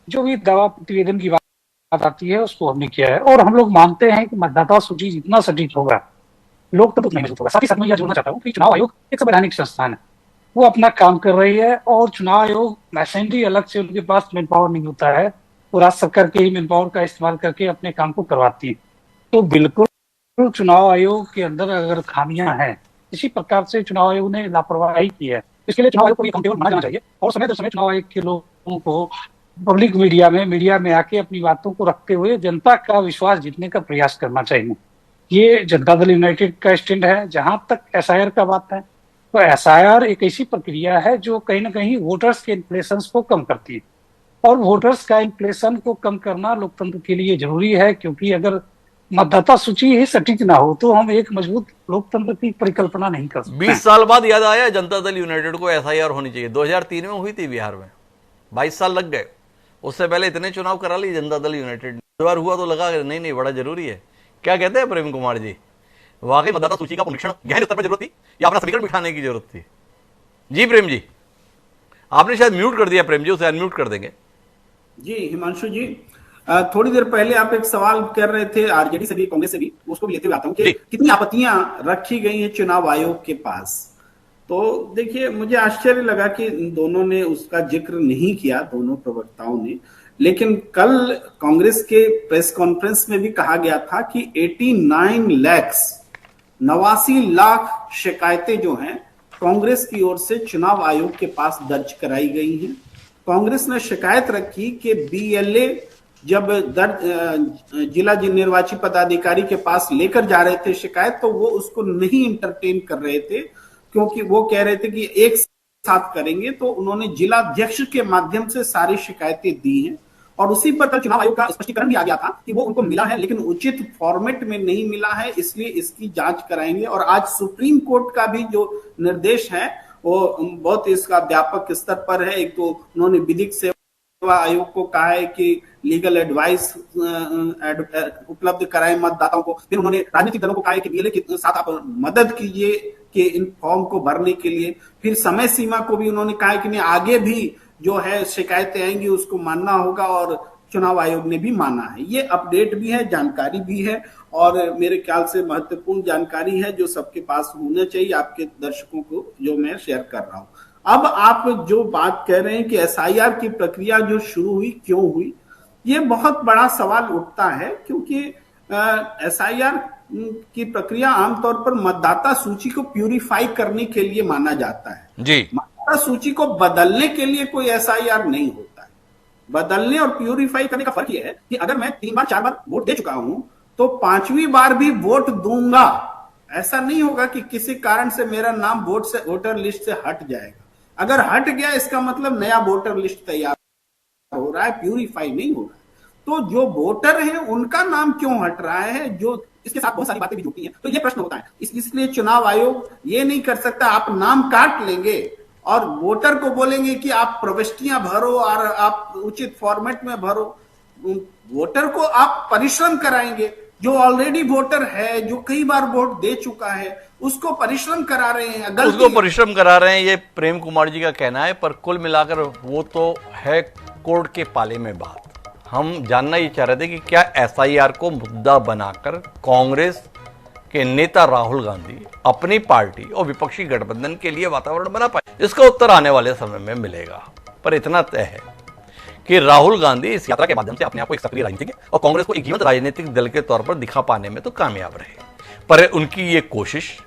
जो भी दावा प्रतिवेदन की बात आती है उसको हमने किया है। और हम लोग मानते हैं कि मतदाता सूची जितना सटीक होगा, लोकतंत्र उतना मजबूत होगा। साथ ही साथ मैं यह जोड़ना चाहता हूँ कि चुनाव आयोग एक संवैधानिक संस्थान है, वो अपना काम कर रही है, और चुनाव आयोग मैसेंजरी अलग से उनके पास मैन पावर नहीं होता है, वो राज्य सरकार के ही मैन पावर का इस्तेमाल करके अपने काम को करवाती है। तो बिल्कुल चुनाव आयोग के अंदर अगर खामियां हैं, इसी प्रकार से चुनाव आयोग ने लापरवाही की है, इसके लिए चुनाव आयोग को अकाउंटेबल माना जाना चाहिए, और समय दर समय चुनाव आयोग के लोगों को पब्लिक मीडिया में आके अपनी बातों को रखते हुए जनता का विश्वास जीतने का प्रयास करना चाहिए। ये जनता दल यूनाइटेड का स्टैंड है। जहां तक SIR का बात है, तो एसआईआर एक ऐसी प्रक्रिया है जो कहीं ना कहीं वोटर्स के इन्फ्लेशन को कम करती है, और वोटर्स का इन्फ्लेशन को कम करना लोकतंत्र के लिए जरूरी है, क्योंकि अगर मतदाता सूची ही सटीक ना हो तो हम एक मजबूत लोकतंत्र की परिकल्पना नहीं कर सकते। 20 साल बाद याद आया जनता दल यूनाइटेड को एसआईआर होनी चाहिए। 2003 में हुई थी बिहार में, 22 साल लग गए। उससे पहले इतने चुनाव करा लिए जनता दल यूनाइटेड ने, दो बार हुआ तो लगा नहीं बड़ा जरूरी है। क्या कहते हैं प्रेम कुमार जी, वाकई मतदाता सूची का पुनरीक्षण गहन स्तर पर जरूरत थी या अपना समीकरण बिठाने की जरूरत थी? जी प्रेम जी, आपने शायद म्यूट कर दिया। प्रेम जी, उसे अनम्यूट कर देंगे। जी हिमांशु जी, थोड़ी देर पहले आप एक सवाल कर रहे थे आरजेडी से भी कांग्रेस से भी, उसको भी लेते हुए आता हूं कि कितनी आपत्तियां रखी गई हैं चुनाव आयोग के पास। तो देखिए, मुझे आश्चर्य लगा कि दोनों ने उसका जिक्र नहीं किया, दोनों प्रवक्ताओं ने। लेकिन कल कांग्रेस के प्रेस कॉन्फ्रेंस में भी कहा गया था कि 89 लाख शिकायतें जो हैं कांग्रेस की ओर से चुनाव आयोग के पास दर्ज कराई गई हैं। कांग्रेस ने शिकायत रखी कि बीएलए जब जिला निर्वाची पदाधिकारी के पास लेकर जा रहे थे शिकायत, तो वो उसको नहीं इंटरटेन कर रहे थे, क्योंकि वो कह रहे थे कि एक साथ करेंगे। तो उन्होंने जिला अध्यक्ष के माध्यम से सारी शिकायतें दी हैं, और उसी पर कल चुनाव आयोग का स्पष्टीकरण भी आ गया था कि वो उनको मिला है, लेकिन उचित फॉर्मेट में नहीं मिला है, इसलिए इसकी जांच कराएंगे। और आज सुप्रीम कोर्ट का भी जो निर्देश है वो बहुत इसका व्यापक स्तर पर है। एक तो उन्होंने विधिक सेवा आयोग को कहा है कि लीगल एडवाइस उपलब्ध कराएं मतदाताओं को। फिर उन्होंने राजनीतिक दलों को कहा है कि बीएलए के साथ आप मदद कीजिए कि इन फॉर्म को भरने के लिए। फिर समय सीमा को भी उन्होंने कहा है कि नहीं, आगे भी जो है शिकायतें आएंगी उसको मानना होगा, और चुनाव आयोग ने भी माना है। ये अपडेट भी है, जानकारी भी है, और मेरे ख्याल से महत्वपूर्ण जानकारी है जो सबके पास होना चाहिए, आपके दर्शकों को जो मैं शेयर कर रहा हूं। अब आप जो बात कह रहे हैं कि एसआईआर की प्रक्रिया जो शुरू हुई, क्यों हुई, ये बहुत बड़ा सवाल उठता है, क्योंकि एसआईआर की प्रक्रिया आमतौर पर मतदाता सूची को प्यूरिफाई करने के लिए माना जाता है जी। मतदाता सूची को बदलने के लिए कोई एसआईआर नहीं होता है। बदलने और प्यूरिफाई करने का फर्क यह है कि अगर मैं 3 बार 4 बार वोट दे चुका हूं तो 5वीं बार भी वोट दूंगा। ऐसा नहीं होगा कि किसी कारण से मेरा नाम वोटर लिस्ट से हट जाएगा। अगर हट गया इसका मतलब नया वोटर लिस्ट तैयार हो रहा है, प्यूरिफाई नहीं हो रहा है। तो जो वोटर हैं उनका नाम क्यों हट रहा है, जो इसके साथ बहुत सारी बातें भी जुड़ती हैं। तो ये प्रश्न होता है, इसलिए चुनाव आयोग ये नहीं कर सकता आप नाम काट लेंगे और वोटर को बोलेंगे कि आप प्रविष्टियां भरो और आप उचित फॉर्मेट में भरो। वोटर को आप परिश्रम कराएंगे, जो ऑलरेडी वोटर है, जो कई बार वोट दे चुका है, उसको परिश्रम करा रहे हैं, उसको परिश्रम करा रहे हैं, ये प्रेम कुमार जी का कहना है। पर कुल मिलाकर वो तो है कोर्ट के पाले में बात। हम जानना ही चाह रहे थे कि क्या एसआईआर को मुद्दा बनाकर कांग्रेस के नेता राहुल गांधी अपनी पार्टी और विपक्षी गठबंधन के लिए वातावरण बना पाए। इसका उत्तर आने वाले समय में मिलेगा। पर इतना तय है कि राहुल गांधी इस यात्रा के माध्यम से अपने आप को एक सक्रिय राजनीतिक और कांग्रेस को एक जीवंत राजनीतिक दल के तौर पर दिखा पाने में तो कामयाब रहे। पर उनकी ये कोशिश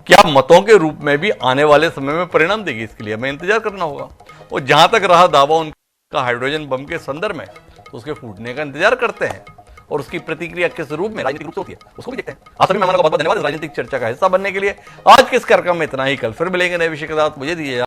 क्या मतों के रूप में भी आने वाले समय में परिणाम देगी, इसके लिए हमें इंतजार करना होगा। और जहां तक रहा दावा उनका हाइड्रोजन बम के संदर्भ में, तो उसके फूटने का इंतजार करते हैं और उसकी प्रतिक्रिया किस रूप में राजनीतिक रूप से होती है उसको भी देखते हैं। आप सभी मेहमानों का बहुत बहुत धन्यवाद इस राजनीतिक चर्चा का हिस्सा बनने के लिए। आज के इस कार्यक्रम में इतना ही। कल फिर मिलेंगे नए विषय के साथ। मुझे दीजिए